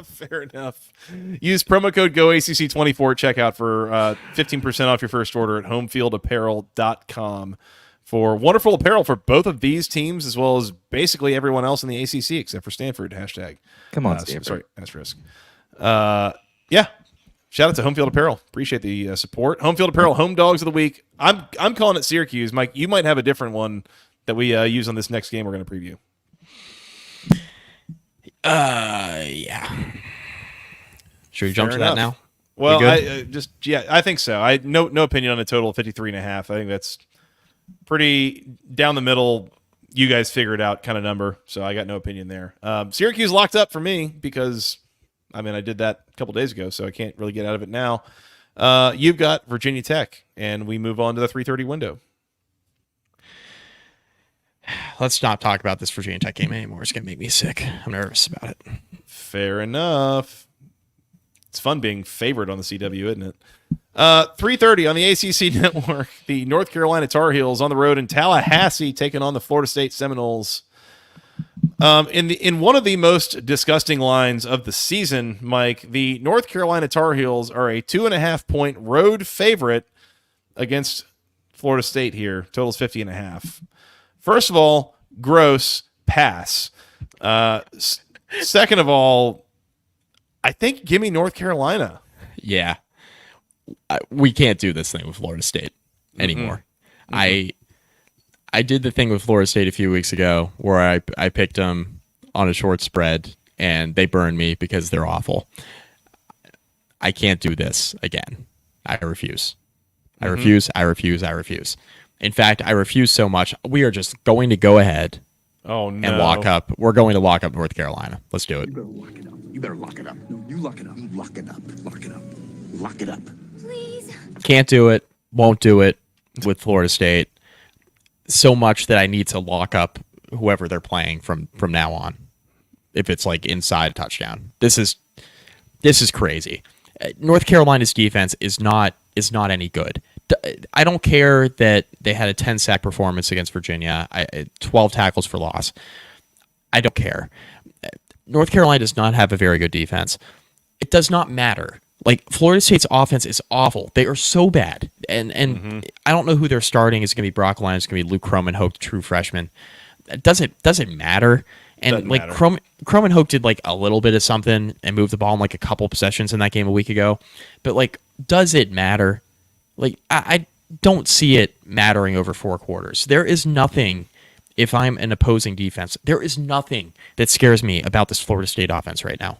Fair enough. Use promo code GOACC24 at checkout for 15% off your first order at homefieldapparel.com for wonderful apparel for both of these teams as well as basically everyone else in the ACC except for Stanford. Hashtag. Come on, Stanford. Sorry, asterisk. Yeah. Shout out to Home Field Apparel. Appreciate the support. Home Field Apparel, home dogs of the week. I'm calling it Syracuse. Mike, you might have a different one that we use on this next game we're going to preview. Yeah. Should we jump to that now? Well, I think so. I no opinion on a total of 53.5. I think that's pretty down the middle. You guys figure it out kind of number. So I got no opinion there. Syracuse locked up for me because, I did that a couple days ago, so I can't really get out of it now. You've got Virginia Tech, and we move on to the 3:30 window. Let's not talk about this Virginia Tech game anymore. It's going to make me sick. I'm nervous about it. Fair enough. It's fun being favored on the CW, isn't it? 3:30 on the ACC network. The North Carolina Tar Heels on the road in Tallahassee taking on the Florida State Seminoles. In one of the most disgusting lines of the season, Mike, the North Carolina Tar Heels are a 2.5-point road favorite against Florida State here. Total's 50.5. First of all, gross pass. Second of all, I think give me North Carolina. Yeah. We can't do this thing with Florida State anymore. Mm-hmm. I did the thing with Florida State a few weeks ago where I picked them on a short spread and they burned me because they're awful. I can't do this again. I refuse. I refuse. I refuse. I refuse. In fact, I refuse so much. We are just going to go ahead Oh no! and lock up. We're going to lock up North Carolina. Let's do it. You better lock it up. You better lock it up. No, you lock it up. You lock it up. Lock it up. Lock it up. Please. Can't do it. Won't do it with Florida State. So much that I need to lock up whoever they're playing from now on. If it's like inside a touchdown, this is crazy. North Carolina's defense is not any good. I don't care that they had a 10-sack performance against Virginia, 12 tackles for loss. I don't care. North Carolina does not have a very good defense. It does not matter. Like, Florida State's offense is awful. They are so bad. And I don't know who they're starting. It's going to be Brock Lyons. It's going to be Luke Croman-Hoke, true freshman. Does it matter? And Doesn't like matter. Croman-Hoke did like a little bit of something and moved the ball in like a couple possessions in that game a week ago. But like, does it matter? Like, I don't see it mattering over 4 quarters. There is nothing, if I'm an opposing defense, there is nothing that scares me about this Florida State offense right now.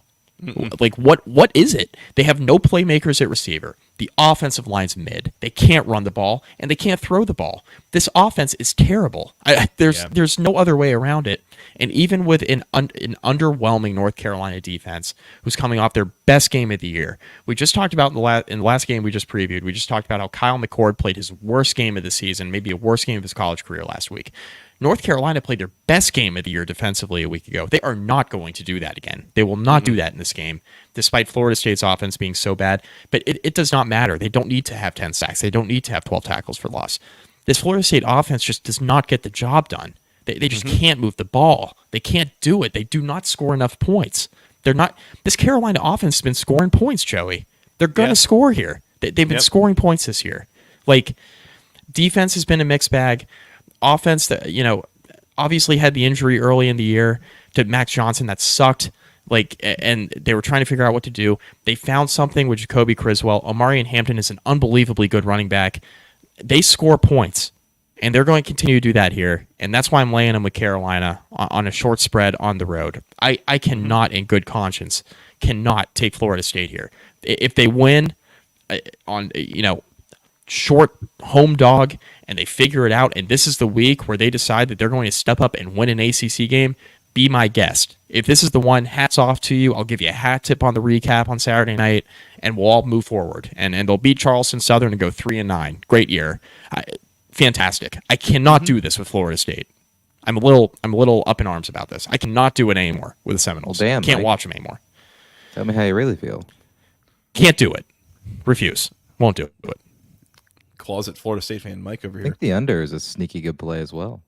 Like, what is it? They have no playmakers at receiver. The offensive line's mid. They can't run the ball, and they can't throw the ball. This offense is terrible. There's no other way around it. And even with an underwhelming North Carolina defense, who's coming off their best game of the year, we just talked about in the last game we just previewed, we just talked about how Kyle McCord played his worst game of the season, maybe a worst game of his college career last week. North Carolina played their best game of the year defensively a week ago. They are not going to do that again. They will not do that in this game, despite Florida State's offense being so bad. But it does not matter. They don't need to have 10 sacks. They don't need to have 12 tackles for loss. This Florida State offense just does not get the job done. They just can't move the ball. They can't do it. They do not score enough points. They're not. This Carolina offense has been scoring points, Joey. They're going to score here. They've been scoring points this year. Like, defense has been a mixed bag. Offense that, obviously had the injury early in the year to Max Johnson that sucked. Like, and they were trying to figure out what to do. They found something with Jacoby Criswell. Omarion Hampton is an unbelievably good running back. They score points, and they're going to continue to do that here. And that's why I'm laying them with Carolina on a short spread on the road. I cannot, in good conscience, cannot take Florida State here. If they win on, short home dog and they figure it out, and this is the week where they decide that they're going to step up and win an ACC game, be my guest. If this is the one, hats off to you. I'll give you a hat tip on the recap on Saturday night, and we'll all move forward. And they'll beat Charleston Southern and go 3-9. Great year. Fantastic. I cannot do this with Florida State. I'm a little up in arms about this. I cannot do it anymore with the Seminoles. Well, damn, Can't Mike. watch them anymore. Tell me how you really feel. Can't do it. Refuse. Won't do it. Closet Florida State fan Mike over I here. think the under is a sneaky good play as well.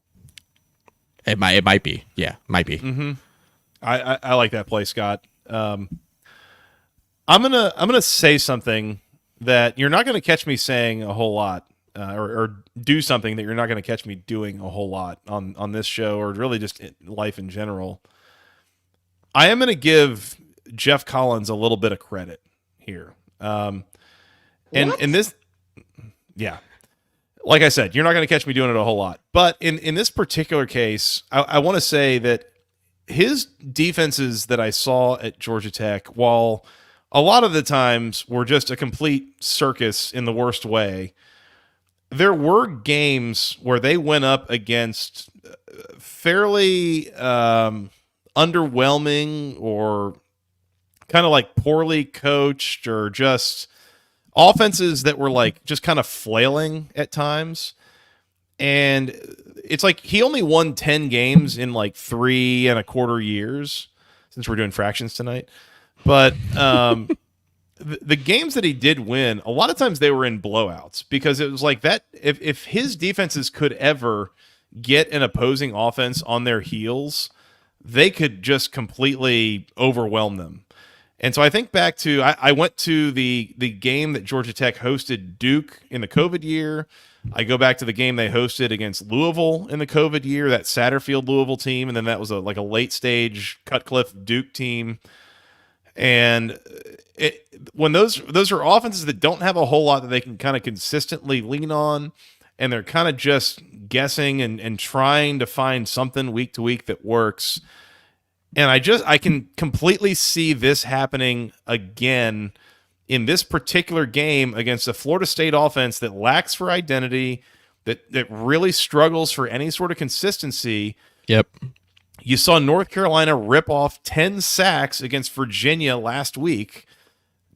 It might be. Yeah, might be. I like that play, Scott. I'm gonna say something that you're not gonna catch me saying a whole lot, or do something that you're not gonna catch me doing a whole lot on this show, or really just in life in general. I am gonna give Jeff Collins a little bit of credit here, and this, yeah. Like I said, you're not going to catch me doing it a whole lot. But in this particular case, I want to say that his defenses that I saw at Georgia Tech, while a lot of the times were just a complete circus in the worst way, there were games where they went up against fairly underwhelming or kind of like poorly coached or just offenses that were like just kind of flailing at times. And it's like he only won 10 games in like 3.25 years, since we're doing fractions tonight. But the games that he did win, a lot of times they were in blowouts, because it was like that. If his defenses could ever get an opposing offense on their heels, they could just completely overwhelm them. And so I think back to, I went to the game that Georgia Tech hosted Duke in the COVID year. I go back to the game they hosted against Louisville in the COVID year, that Satterfield Louisville team, and then that was like a late stage Cutcliffe Duke team. And when those are offenses that don't have a whole lot that they can kind of consistently lean on, and they're kind of just guessing and trying to find something week to week that works. And I can completely see this happening again in this particular game against a Florida State offense that lacks for identity, that really struggles for any sort of consistency. Yep. You saw North Carolina rip off 10 sacks against Virginia last week.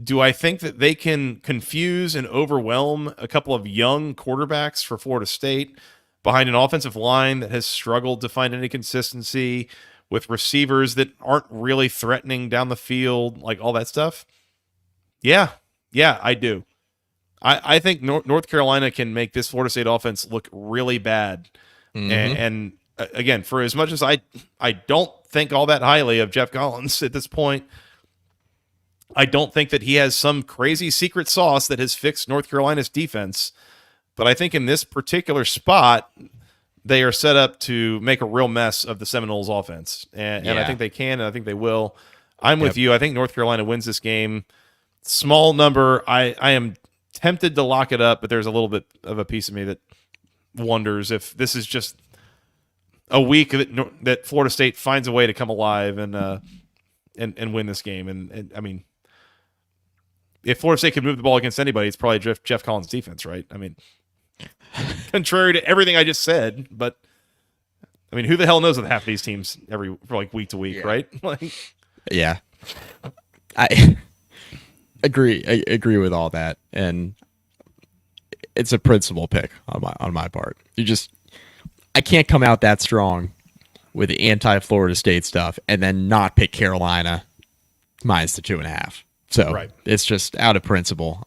Do I think that they can confuse and overwhelm a couple of young quarterbacks for Florida State behind an offensive line that has struggled to find any consistency, with receivers that aren't really threatening down the field, like all that stuff? Yeah, I do. I think North Carolina can make this Florida State offense look really bad. And again, for as much as I don't think all that highly of Jeff Collins at this point, I don't think that he has some crazy secret sauce that has fixed North Carolina's defense. But I think in this particular spot, they are set up to make a real mess of the Seminoles offense. And I think they can, and I think they will. I'm with you. I think North Carolina wins this game. Small number. I am tempted to lock it up, but there's a little bit of a piece of me that wonders if this is just a week that Florida State finds a way to come alive and win this game. And I mean, if Florida State could move the ball against anybody, it's probably Jeff Collins' defense, right? I mean, contrary to everything I just said, but I mean, who the hell knows with half of these teams week to week, right? Yeah, I agree. I agree with all that, and it's a principal pick on my part. I can't come out that strong with the anti-Florida State stuff and then not pick Carolina minus the 2.5. So It's just out of principle,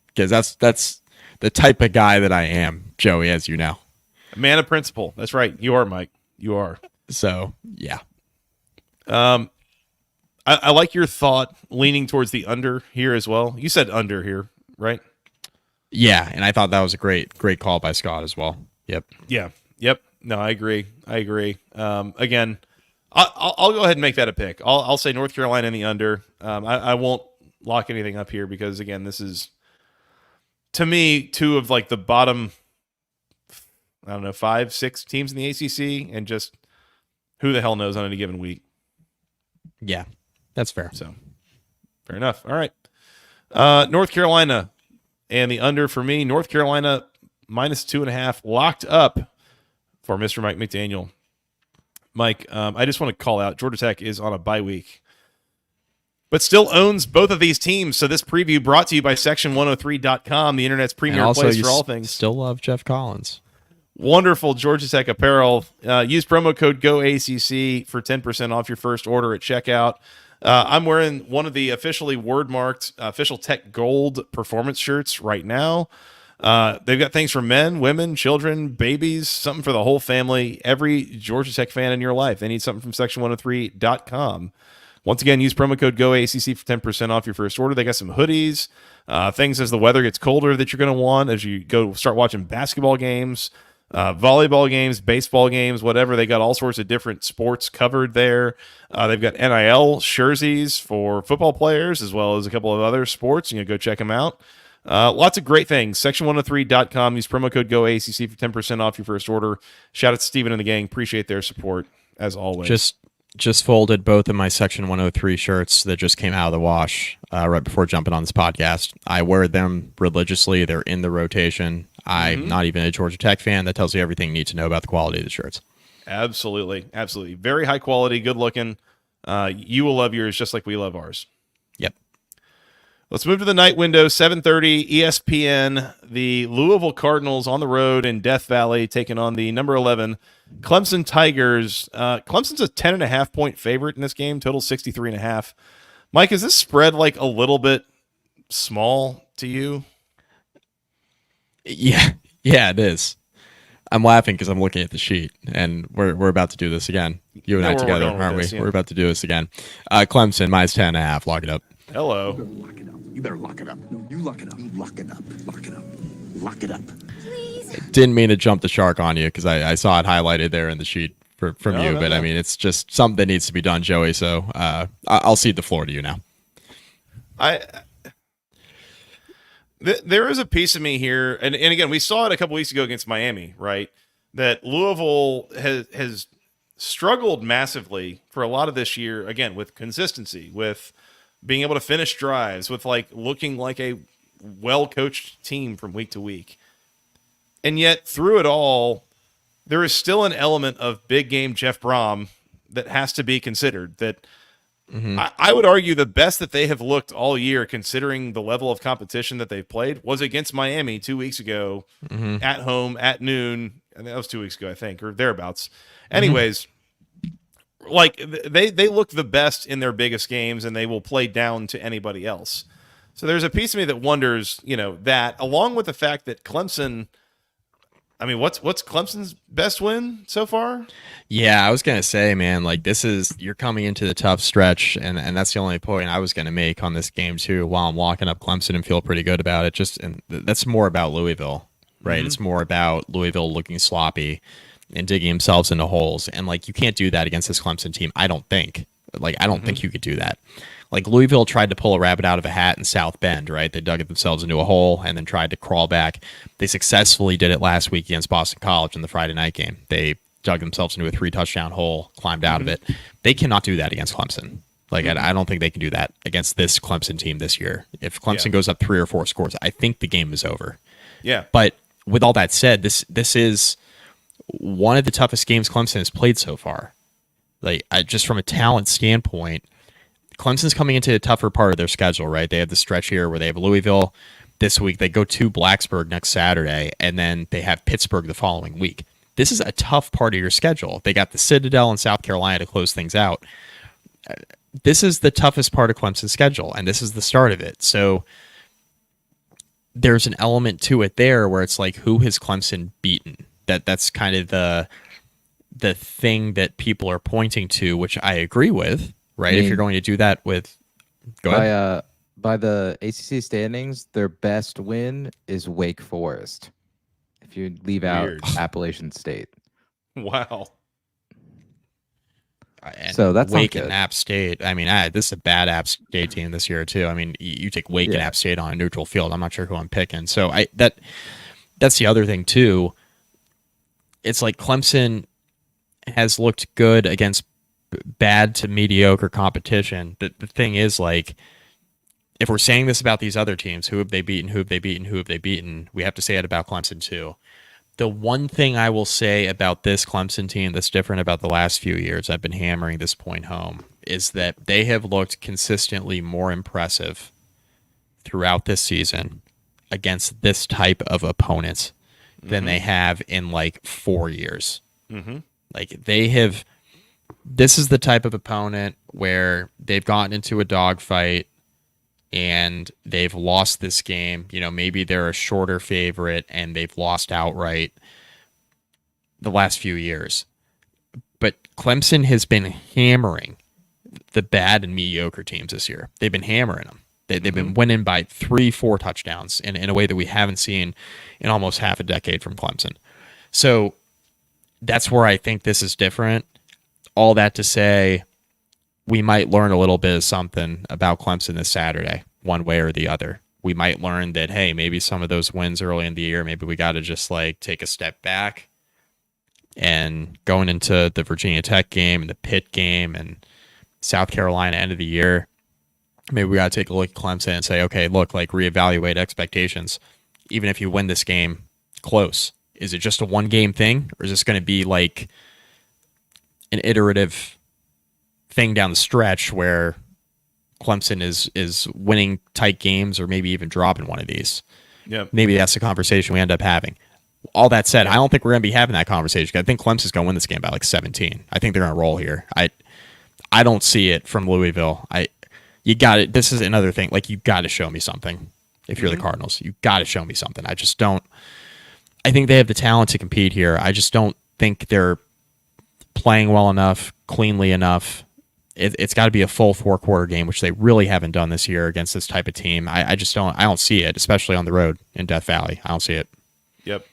because that's the type of guy that I am, Joey, as you know. A man of principle. That's right. You are, Mike. You are. So, yeah. I like your thought leaning towards the under here as well. You said under here, right? Yeah, and I thought that was a great call by Scott as well. Yep. Yeah. Yep. No, I agree. Again, I'll go ahead and make that a pick. I'll say North Carolina in the under. I won't lock anything up here because, again, this is, to me, two of the bottom, 5, 6 teams in the ACC, and just who the hell knows on any given week. Yeah, that's fair. So, fair enough. All right. North Carolina and the under for me. North Carolina minus 2.5 locked up for Mr. Mike McDaniel. Mike, I just want to call out Georgia Tech is on a bye week, but still owns both of these teams. So this preview brought to you by Section103.com, the internet's premier place for all things. Still love Jeff Collins. Wonderful Georgia Tech apparel. Use promo code GOACC for 10% off your first order at checkout. I'm wearing one of the officially word-marked official Tech Gold performance shirts right now. They've got things for men, women, children, babies, something for the whole family. Every Georgia Tech fan in your life, they need something from Section103.com. Once again, use promo code GOACC for 10% off your first order. They got some hoodies, things as the weather gets colder that you're going to want as you go start watching basketball games, volleyball games, baseball games, whatever. They got all sorts of different sports covered there. They've got NIL jerseys for football players as well as a couple of other sports. You can go check them out. Lots of great things. Section103.com. Use promo code GOACC for 10% off your first order. Shout out to Steven and the gang. Appreciate their support as always. Just folded both of my Section 103 shirts that just came out of the wash right before jumping on this podcast. I wear them religiously. They're in the rotation. I'm not even a Georgia Tech fan. That tells you everything you need to know about the quality of the shirts. Absolutely. Absolutely. Very high quality, good looking. You will love yours just like we love ours. Yep. Let's move to the night window, 7:30 ESPN. The Louisville Cardinals on the road in Death Valley taking on the number 11 Clemson Tigers. Clemson's a 10.5 point favorite in this game, total 63.5. Mike, is this spread a little bit small to you? Yeah, it is. I'm laughing because I'm looking at the sheet, and we're about to do this again. You and I together, aren't we? Yeah. We're about to do this again. Clemson minus 10.5. Lock it up. Hello. Lock it up. You better lock it up. No, you lock it up. You lock it up. Lock it up. Lock it up. Didn't mean to jump the shark on you because I saw it highlighted there in the sheet from you. But I mean, it's just something that needs to be done, Joey. So I'll cede the floor to you now. There is a piece of me here, and again, we saw it a couple weeks ago against Miami, right? That Louisville has struggled massively for a lot of this year, again, with consistency, with being able to finish drives, with like looking like a well-coached team from week to week. And yet, through it all, there is still an element of big game Jeff Brom that has to be considered. That I would argue the best that they have looked all year, considering the level of competition that they've played, was against Miami 2 weeks ago at home at noon. And that was 2 weeks ago, I think, or thereabouts. Anyways, like they look the best in their biggest games, and they will play down to anybody else. So there's a piece of me that wonders, that along with the fact that Clemson. I mean, what's Clemson's best win so far? Yeah, I was gonna say, man, like you're coming into the tough stretch, and that's the only point I was gonna make on this game too. While I'm locking up Clemson and feel pretty good about it, and that's more about Louisville, right? It's more about Louisville looking sloppy and digging themselves into holes, and like you can't do that against this Clemson team. I don't think. Like I don't think you could do that. Like Louisville tried to pull a rabbit out of a hat in South Bend, right? They dug themselves into a hole and then tried to crawl back. They successfully did it last week against Boston College in the Friday night game. They dug themselves into a 3-touchdown hole, climbed out of it. They cannot do that against Clemson. Like I don't think they can do that against this Clemson team this year. If Clemson goes up 3 or 4 scores, I think the game is over. Yeah. But with all that said, this is one of the toughest games Clemson has played so far. Like just from a talent standpoint, Clemson's coming into a tougher part of their schedule, right? They have the stretch here where they have Louisville this week. They go to Blacksburg next Saturday, and then they have Pittsburgh the following week. This is a tough part of your schedule. They got the Citadel in South Carolina to close things out. This is the toughest part of Clemson's schedule, and this is the start of it. So there's an element to it there where it's like, who has Clemson beaten? That's kind of the thing that people are pointing to, which I agree with. Right, if you're going to do that with, go ahead. By the ACC standings, their best win is Wake Forest. If you leave out Appalachian State, wow. And so that's Wake not good. And App State. I mean, this is a bad App State team this year too. I mean, you take Wake and App State on a neutral field. I'm not sure who I'm picking. So that's the other thing too. It's like Clemson has looked good against bad to mediocre competition. The thing is, like, if we're saying this about these other teams, who have they beaten, we have to say it about Clemson too. The one thing I will say about this Clemson team that's different about the last few years, I've been hammering this point home, is that they have looked consistently more impressive throughout this season against this type of opponents than they have in like 4 years. Like this is the type of opponent where they've gotten into a dogfight and they've lost this game. Maybe they're a shorter favorite and they've lost outright the last few years. But Clemson has been hammering the bad and mediocre teams this year. They've been hammering them. They've been winning by 3-4 touchdowns in a way that we haven't seen in almost half a decade from Clemson. So that's where I think this is different. All that to say, we might learn a little bit of something about Clemson this Saturday, one way or the other. We might learn that, hey, maybe some of those wins early in the year, maybe we got to just like take a step back. And going into the Virginia Tech game and the Pitt game and South Carolina end of the year, maybe we got to take a look at Clemson and say, okay, look, like reevaluate expectations. Even if you win this game close, is it just a one-game thing, or is this going to be like an iterative thing down the stretch where Clemson is winning tight games or maybe even dropping one of these? Yep. Maybe that's the conversation we end up having. All that said, I don't think we're going to be having that conversation. I think Clemson's going to win this game by like 17. I think they're going to roll here. I don't see it from Louisville. You got it. This is another thing. Like, you got to show me something. If you're the Cardinals, you got to show me something. I just don't. I think they have the talent to compete here. I just don't think they're playing well enough, cleanly enough. It's got to be a full 4-quarter game, which they really haven't done this year against this type of team. I just don't. I don't see it, especially on the road in Death Valley. I don't see it. Yep.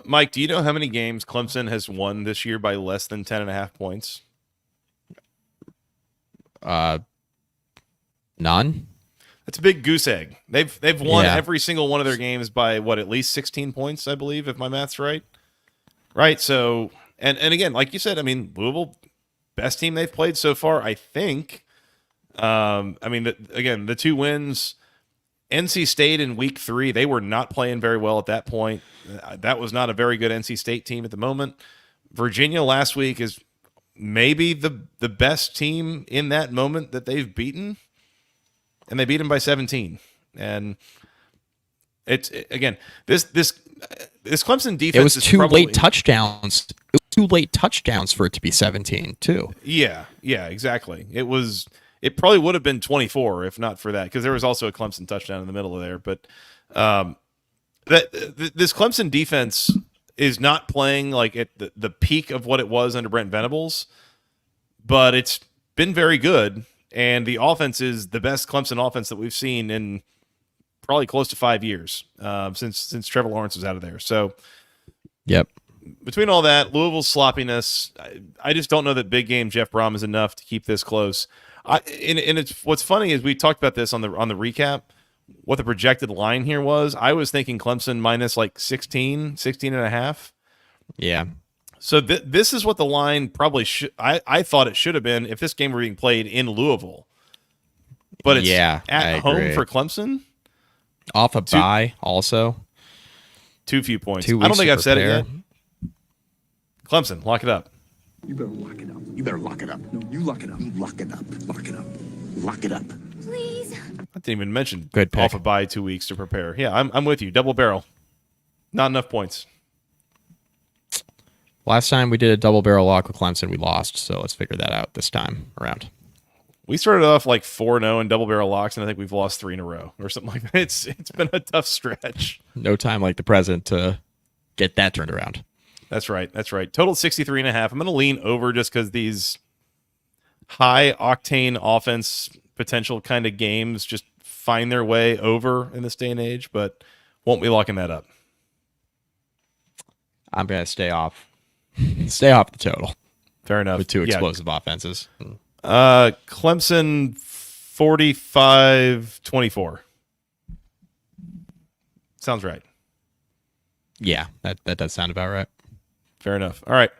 Mike, do you know how many games Clemson has won this year by less than 10.5 points? None. It's a big goose egg. They've won Yeah. every single one of their games by at least 16 points, I believe, if my math's right. Right. So, and again, like you said, I mean, Louisville, best team they've played so far, I think. I mean, the 2 wins, NC State in week 3, they were not playing very well at that point. That was not a very good NC State team at the moment. Virginia last week is maybe the best team in that moment that they've beaten, and they beat them by 17. And again, this Clemson defense. It was is two probably, late touchdowns. It was 2 late touchdowns for it to be 17 too. Yeah, exactly. It probably would have been 24 if not for that, because there was also a Clemson touchdown in the middle of there. But this Clemson defense is not playing like at the peak of what it was under Brent Venables, but it's been very good, and the offense is the best Clemson offense that we've seen in probably close to 5 years since Trevor Lawrence was out of there. So, yep. Between all that, Louisville's sloppiness, I just don't know that big game Jeff Brom is enough to keep this close. And it's what's funny is we talked about this on the recap. What the projected line here was, I was thinking Clemson minus like 16 and a half. Yeah. So this is what the line probably should. I thought it should have been if this game were being played in Louisville. But it's at home for Clemson. Off a bye also. Too few points. 2 weeks I don't think I've said it prepare. yet. Clemson, lock it up. You better lock it up. You better lock it up. No, you lock it up. You lock it up. Lock it up. Lock it up. Please. I didn't even mention Good pick. off a bye 2 weeks to prepare. Yeah, I'm with you. Double barrel. Not enough points. Last time we did a double barrel lock with Clemson, we lost. So let's figure that out this time around. We started off like 4-0 in double barrel locks, and I think we've lost 3 in a row or something like that. It's been a tough stretch. No time like the present to get that turned around. That's right. Total 63 and a half. I'm going to lean over just because these high octane offense potential kind of games just find their way over in this day and age, but won't be locking that up. I'm going to stay off the total Fair enough. with 2 explosive offenses. Clemson 45-24. Sounds right. Yeah, that does sound about right. Fair enough. All right.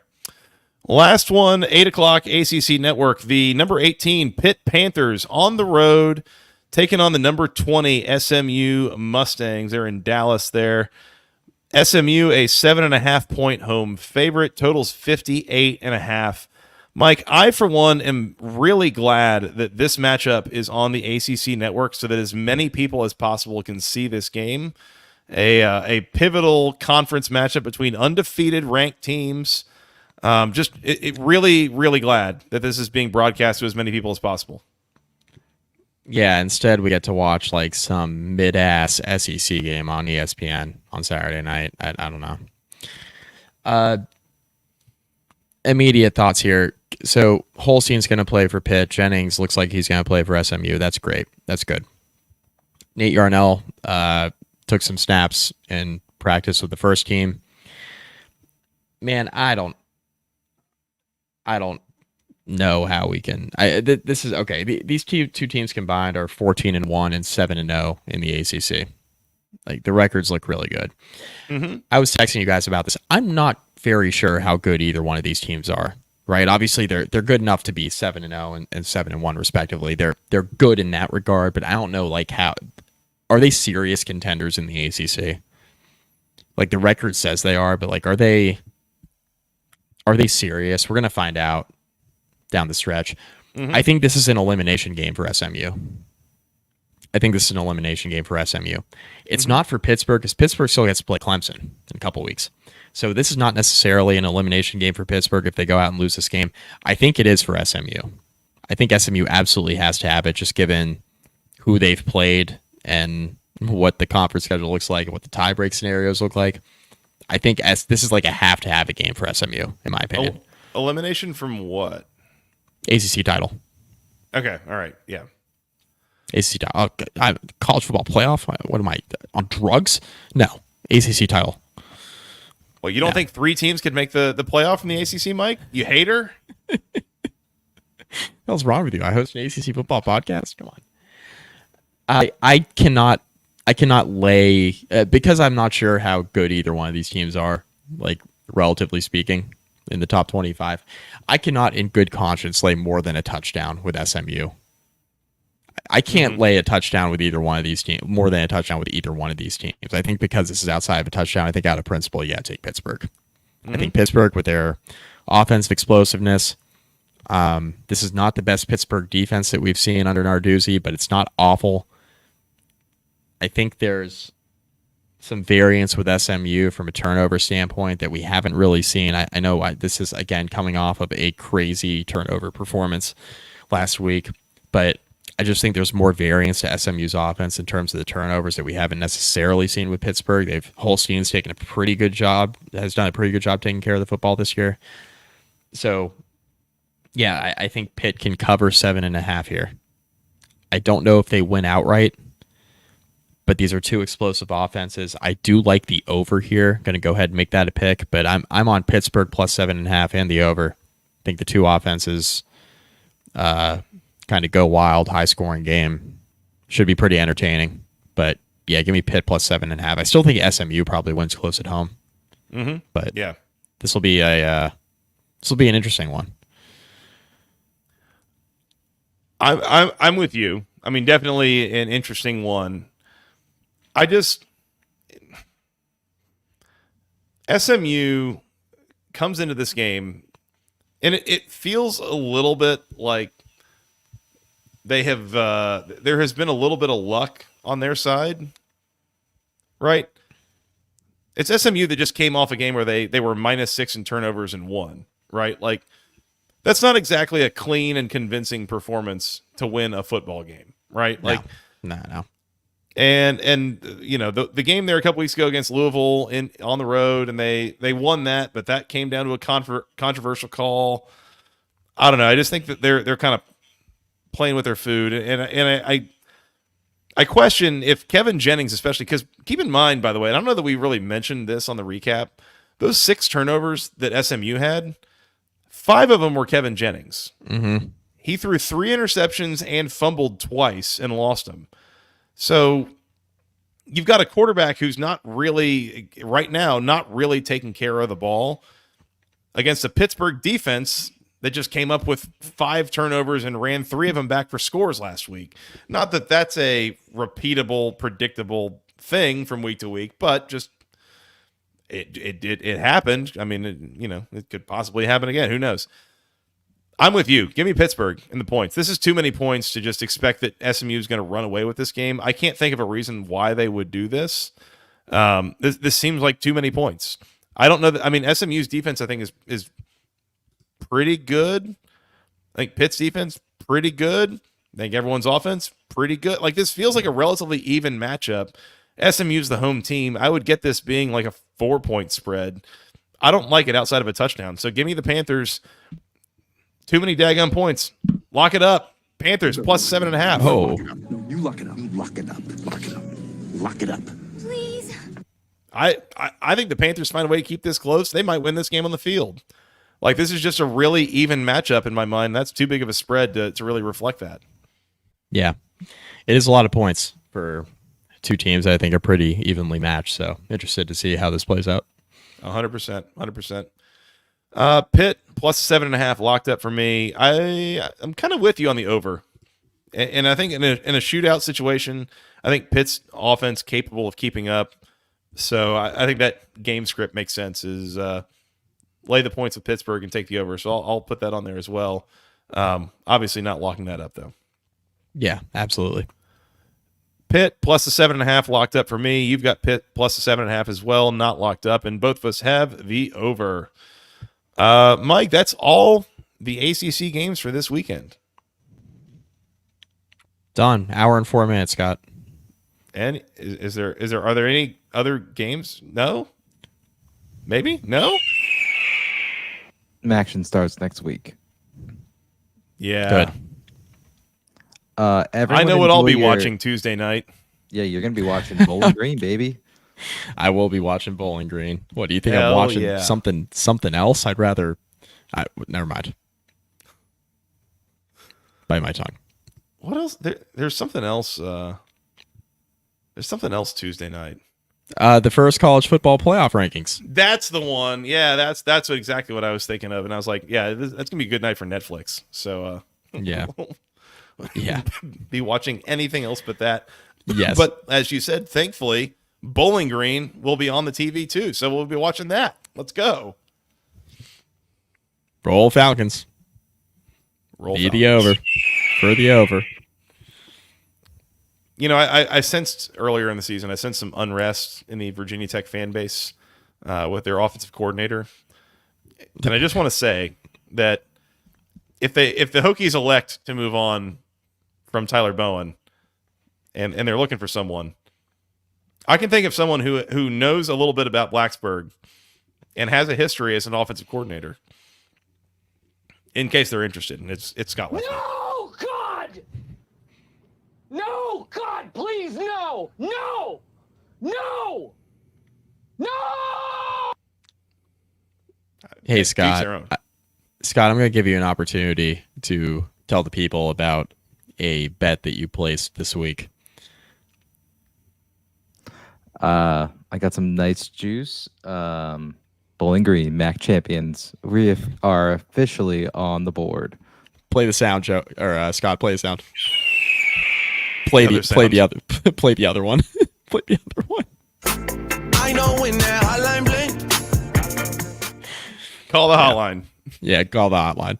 Last one, 8 o'clock, ACC Network. The number 18 Pitt Panthers on the road, taking on the number 20 SMU Mustangs. They're in Dallas there. SMU, a 7.5-point home favorite. Totals 58.5. Mike, I, for one, am really glad that this matchup is on the ACC Network so that as many people as possible can see this game. A pivotal conference matchup between undefeated ranked teams. Really, really glad that this is being broadcast to as many people as possible. Yeah, instead we get to watch like some mid-ass SEC game on ESPN on Saturday night. I don't know. Immediate thoughts here. So Holstein's going to play for Pitt. Jennings looks like he's going to play for SMU. That's great. That's good. Nate Yarnell took some snaps in practice with the first team. Man, I don't know how we can. This is okay. These two teams combined are 14-1 and 7-0 in the ACC. Like the records look really good. Mm-hmm. I was texting you guys about this. I'm not very sure how good either one of these teams are. Right? Obviously, they're good enough to be 7-0 and 7-1 respectively. They're good in that regard, but I don't know like how. Are they serious contenders in the ACC? Like the record says they are, but like are they serious? We're gonna find out down the stretch. Mm-hmm. I think this is an elimination game for SMU. It's not for Pittsburgh because Pittsburgh still gets to play Clemson in a couple weeks. So this is not necessarily an elimination game for Pittsburgh if they go out and lose this game. I think it is for SMU. I think SMU absolutely has to have it just given who they've played and what the conference schedule looks like and what the tiebreak scenarios look like. I think this is like a have-to-have-it game for SMU, in my opinion. Elimination from what? ACC title. Okay, all right, yeah. ACC title. College football playoff? What am I, on drugs? No. ACC title. Well, you don't think 3 teams could make the playoff in the ACC, Mike? You hater? What the hell's wrong with you? I host an ACC football podcast? Come on. I cannot lay because I'm not sure how good either one of these teams are, like relatively speaking, in the top 25. I cannot, in good conscience, lay more than a touchdown with SMU. I can't lay a touchdown with either one of these teams, more than a touchdown with either one of these teams. I think because this is outside of a touchdown, I think out of principle, take Pittsburgh. I think Pittsburgh with their offensive explosiveness. This is not the best Pittsburgh defense that we've seen under Narduzzi, but it's not awful. I think there's some variance with SMU from a turnover standpoint that we haven't really seen. I know this is, again, coming off of a crazy turnover performance last week, but I just think there's more variance to SMU's offense in terms of the turnovers that we haven't necessarily seen with Pittsburgh. Holstein's taken a pretty good job, has done a pretty good job taking care of the football this year. So, yeah, I think Pitt can cover 7.5 here. I don't know if they win outright, but these are two explosive offenses. I do like the over here. Going to go ahead and make that a pick, but I'm on Pittsburgh plus 7.5 and the over. I think the two offenses kind of go wild, high-scoring game. Should be pretty entertaining. But, yeah, give me Pitt plus 7.5. I still think SMU probably wins close at home. But Yeah. this will be an interesting one. I'm with you. I mean, definitely an interesting one. SMU comes into this game, and it feels a little bit like they have. There has been a little bit of luck on their side, right? It's SMU that just came off a game where they were -6 in turnovers and won, right? Like, that's not exactly a clean and convincing performance to win a football game, right? Like, no. And you know, the game there a couple weeks ago against Louisville on the road, and they won that, but that came down to a controversial call. I don't know. I just think that they're kind of playing with their food, and I question if Kevin Jennings, especially, because keep in mind, by the way, and I don't know that we really mentioned this on the recap, those 6 turnovers that SMU had, 5 of them were Kevin Jennings. He threw 3 interceptions and fumbled twice and lost them. So you've got a quarterback who's not really taking care of the ball against a Pittsburgh defense that just came up with 5 turnovers and ran 3 of them back for scores last week. Not that that's a repeatable, predictable thing from week to week, but just it happened. I mean, it could possibly happen again. Who knows? I'm with you. Give me Pittsburgh in the points. This is too many points to just expect that SMU is going to run away with this game. I can't think of a reason why they would do this. This seems like too many points. I don't know that. I mean, SMU's defense, I think, is pretty good. I think Pitt's defense, pretty good. I think everyone's offense, pretty good. Like, this feels like a relatively even matchup. SMU's the home team. I would get this being like a 4-point spread. I don't like it outside of a touchdown. So give me the Panthers. Too many daggone points. Lock it up. Panthers plus 7.5. Oh, No, you lock it up. You lock it up. Lock it up. Lock it up. Please. I think the Panthers find a way to keep this close. They might win this game on the field. Like, this is just a really even matchup in my mind. That's too big of a spread to really reflect that. yeah. It is a lot of points for two teams that I think are pretty evenly matched. So interested to see how this plays out. 100%. 100%. Pitt plus 7.5 locked up for me. I'm kind of with you on the over, and I think in a shootout situation, I think Pitt's offense capable of keeping up. So I think that game script makes sense. Is lay the points with Pittsburgh and take the over. So I'll put that on there as well. Obviously not locking that up though. Yeah, absolutely. Pitt plus the 7.5 locked up for me. You've got Pitt plus the 7.5 as well, not locked up, and both of us have the over. Mike, that's all the ACC games for this weekend. Done. Hour and 4 minutes, Scott. And are there any other games? No? Maybe? No? Action starts next week. Yeah. Good. Everyone I know what I'll be enjoy your- watching Tuesday night. Yeah, you're gonna be watching Bowling Green, baby. I will be watching Bowling Green. What do you think? Hell I'm watching yeah. something else? I'd rather. Never mind. Bite my tongue. What else? There's something else. There's something else Tuesday night. The first college football playoff rankings. That's the one. Yeah, that's exactly what I was thinking of, and I was like, yeah, that's gonna be a good night for Netflix. So Yeah. Yeah. be watching anything else but that. Yes. But as you said, thankfully, Bowling Green will be on the TV too, so we'll be watching that. Let's go. Roll Falcons. Roll Be the Falcons. over. For the over. You know, I sensed earlier in the season, I sensed some unrest in the Virginia Tech fan base with their offensive coordinator. And I just want to say that if the Hokies elect to move on from Tyler Bowen and they're looking for someone, I can think of someone who knows a little bit about Blacksburg and has a history as an offensive coordinator in case they're interested. And it's Scott Leffler. No, God! No, God, please, no! No! No! No! Hey, Each Scott. their own. Scott, I'm going to give you an opportunity to tell the people about a bet that you placed this week. I got some nice juice. Bowling Green, MAC champions. We are officially on the board. Play the sound, Joe, or Scott. Play the sound. Play Other the sound. play the other one. Play the other one. I know when that hotline bling. Call the hotline. Yeah, call the hotline.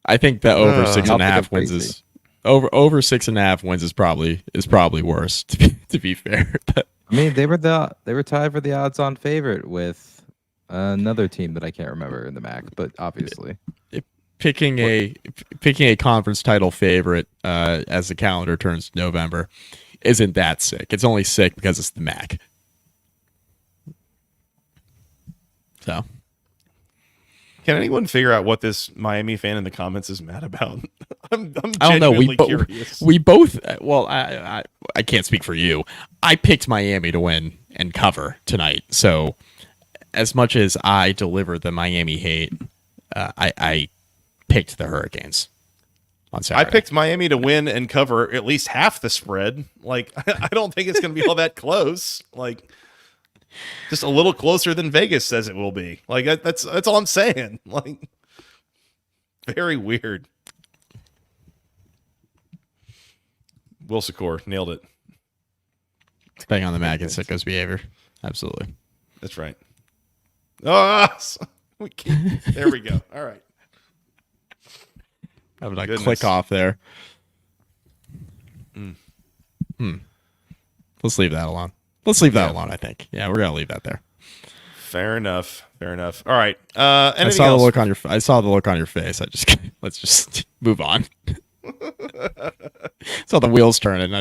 I think the over 6.5 I'll pick up wins crazy. is over 6.5 wins is probably worse. To be fair, I mean, they were tied for the odds-on favorite with another team that I can't remember in the MAC, but obviously. picking a conference title favorite as the calendar turns to November isn't that sick. It's only sick because it's the MAC. So, Can anyone figure out what this Miami fan in the comments is mad about? I'm I don't know. genuinely curious. We both. Well, I can't speak for you. I picked Miami to win and cover tonight. So, as much as I deliver the Miami hate, I picked the Hurricanes on I Saturday. picked Miami to win and cover at least half the spread. Like, I don't think it's going to be all that close. Like, just a little closer than Vegas says it will be. Like, that's all I'm saying. Like, very weird. Will Secor nailed it. Betting on the MAC and sickos behavior. Absolutely. That's right. Oh, there we go. All right. Having a Goodness. click off there. Let's leave that alone. Let's leave that alone, I think. Yeah, we're going to leave that there. Fair enough. Fair enough. All right. I Anything saw else? the look on your I saw the look on your face. Let's just move on. Saw the wheels turning.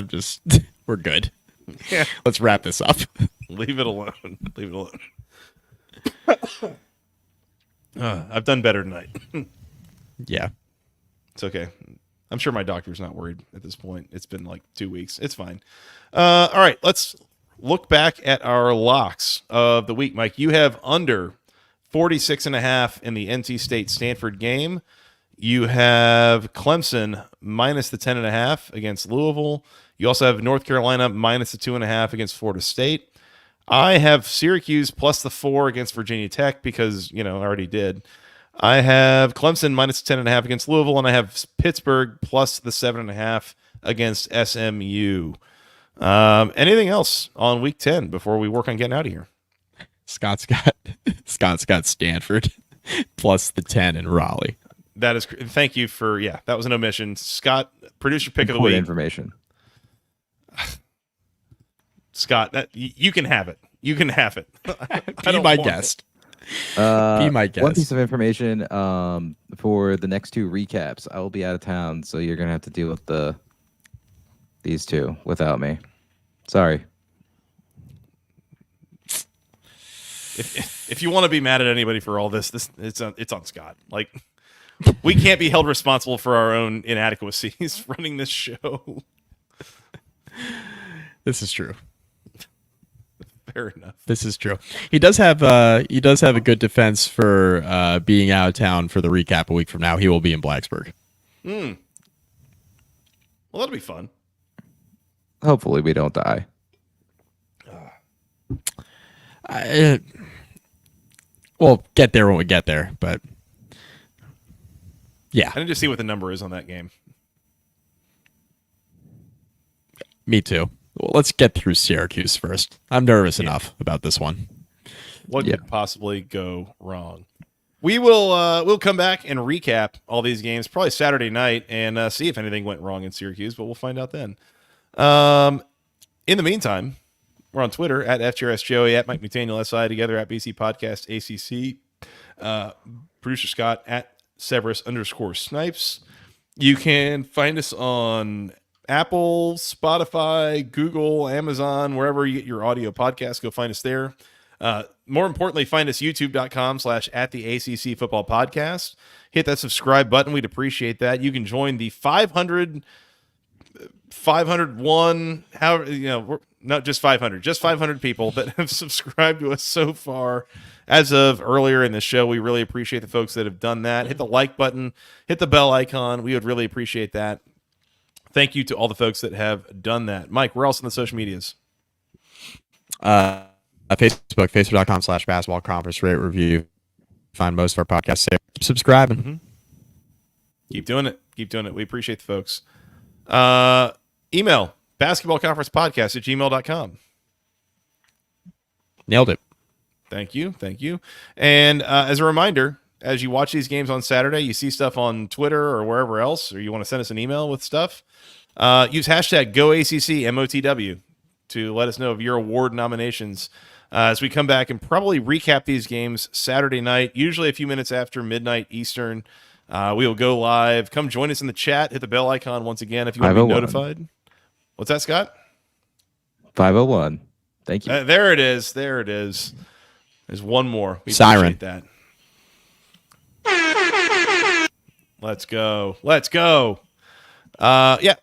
We're good. Yeah. Let's wrap this up. Leave it alone. Leave it alone. I've done better tonight. Yeah. It's okay. I'm sure my doctor's not worried at this point. It's been like 2 weeks. It's fine. All right. Let's look back at our locks of the week. Mike, you have under 46.5 in the NC State Stanford game. You have Clemson minus the 10.5 against Louisville. You also have North Carolina minus the 2.5 against Florida State. I have Syracuse plus the 4 against Virginia Tech because, I already did. I have Clemson minus 10.5 against Louisville, and I have Pittsburgh plus the 7.5 against SMU. Anything else on week 10 before we work on getting out of here? Scott's got Stanford plus the 10 in Raleigh. That is, thank you for, that was an omission. Scott, producer pick of the Important week. information. Scott, you can have it. You can have it. Be my guest. Be my guest. One piece of information for the next two recaps. I will be out of town, so you're gonna have to deal with these two without me. Sorry. If you want to be mad at anybody for all this it's on Scott. Like, we can't be held responsible for our own inadequacies running this show. This is true. Fair enough. This is true. He does have a good defense for being out of town for the recap a week from now. He will be in Blacksburg. Well, that'll be fun. hopefully we don't die. We'll get there when we get there, but yeah, I need to see what the number is on that game. me too. Well, let's get through Syracuse first. I'm nervous enough about this one. What could possibly go wrong? We will we'll come back and recap all these games probably Saturday night and see if anything went wrong in Syracuse, but we'll find out then. In the meantime, we're on Twitter at FGRSJoey, at Mike McDaniel SI, together at BC Podcast ACC, producer Scott at Severus_Snipes. You can find us on Apple, Spotify, Google, Amazon, wherever you get your audio podcasts. Go find us there. More importantly, find us youtube.com/@the-ACC Football Podcast. Hit that subscribe button. We'd appreciate that. You can join the 501, however, we're not just 500, just 500 people that have subscribed to us so far as of earlier in the show. We really appreciate the folks that have done that. Hit the like button, hit the bell icon. We would really appreciate that. Thank you to all the folks that have done that. Mike, where else in the social medias? Facebook.com/basketball conference rate review. Find most of our podcasts there. Subscribing. Mm-hmm. Keep doing it. Keep doing it. We appreciate the folks. Email basketballconferencepodcast@gmail.com. Nailed it. Thank you. Thank you. And as a reminder, as you watch these games on Saturday, you see stuff on Twitter or wherever else, or you want to send us an email with stuff, use hashtag GoACCMOTW to let us know of your award nominations as we come back and probably recap these games Saturday night, usually a few minutes after midnight Eastern. We will go live. Come join us in the chat. Hit the bell icon once again if you want to be notified. What's that, Scott? 501. Thank you. There it is. There it is. There's one more. We Siren. appreciate that. Let's go. Let's go. Yeah.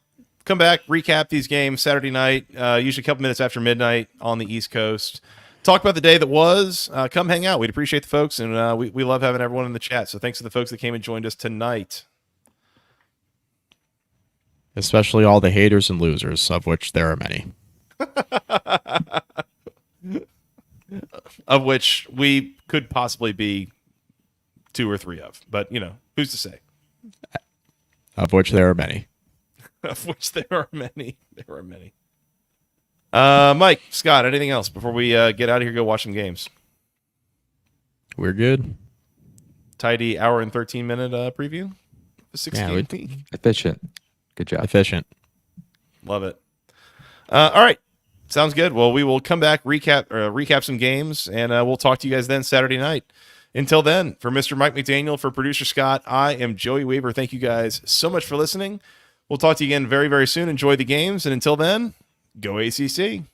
Come back, recap these games Saturday night, usually a couple minutes after midnight on the East Coast. Talk about the day that was. Come hang out. We'd appreciate the folks, and we love having everyone in the chat. So thanks to the folks that came and joined us tonight. Especially all the haters and losers, of which there are many. Of which we could possibly be 2 or 3 of. But, who's to say? Of which there are many. Of which there are many. There are many. Mike, Scott, anything else before we get out of here, go watch some games? We're good. Tidy hour and 13-minute preview? The 16 week. Efficient. Good job. Efficient. Love it. All right. Sounds good. Well, we will come back, recap some games, and we'll talk to you guys then Saturday night. Until then, for Mr. Mike McDaniel, for producer Scott, I am Joey Weaver. Thank you guys so much for listening. We'll talk to you again very, very soon. Enjoy the games. And until then, go ACC.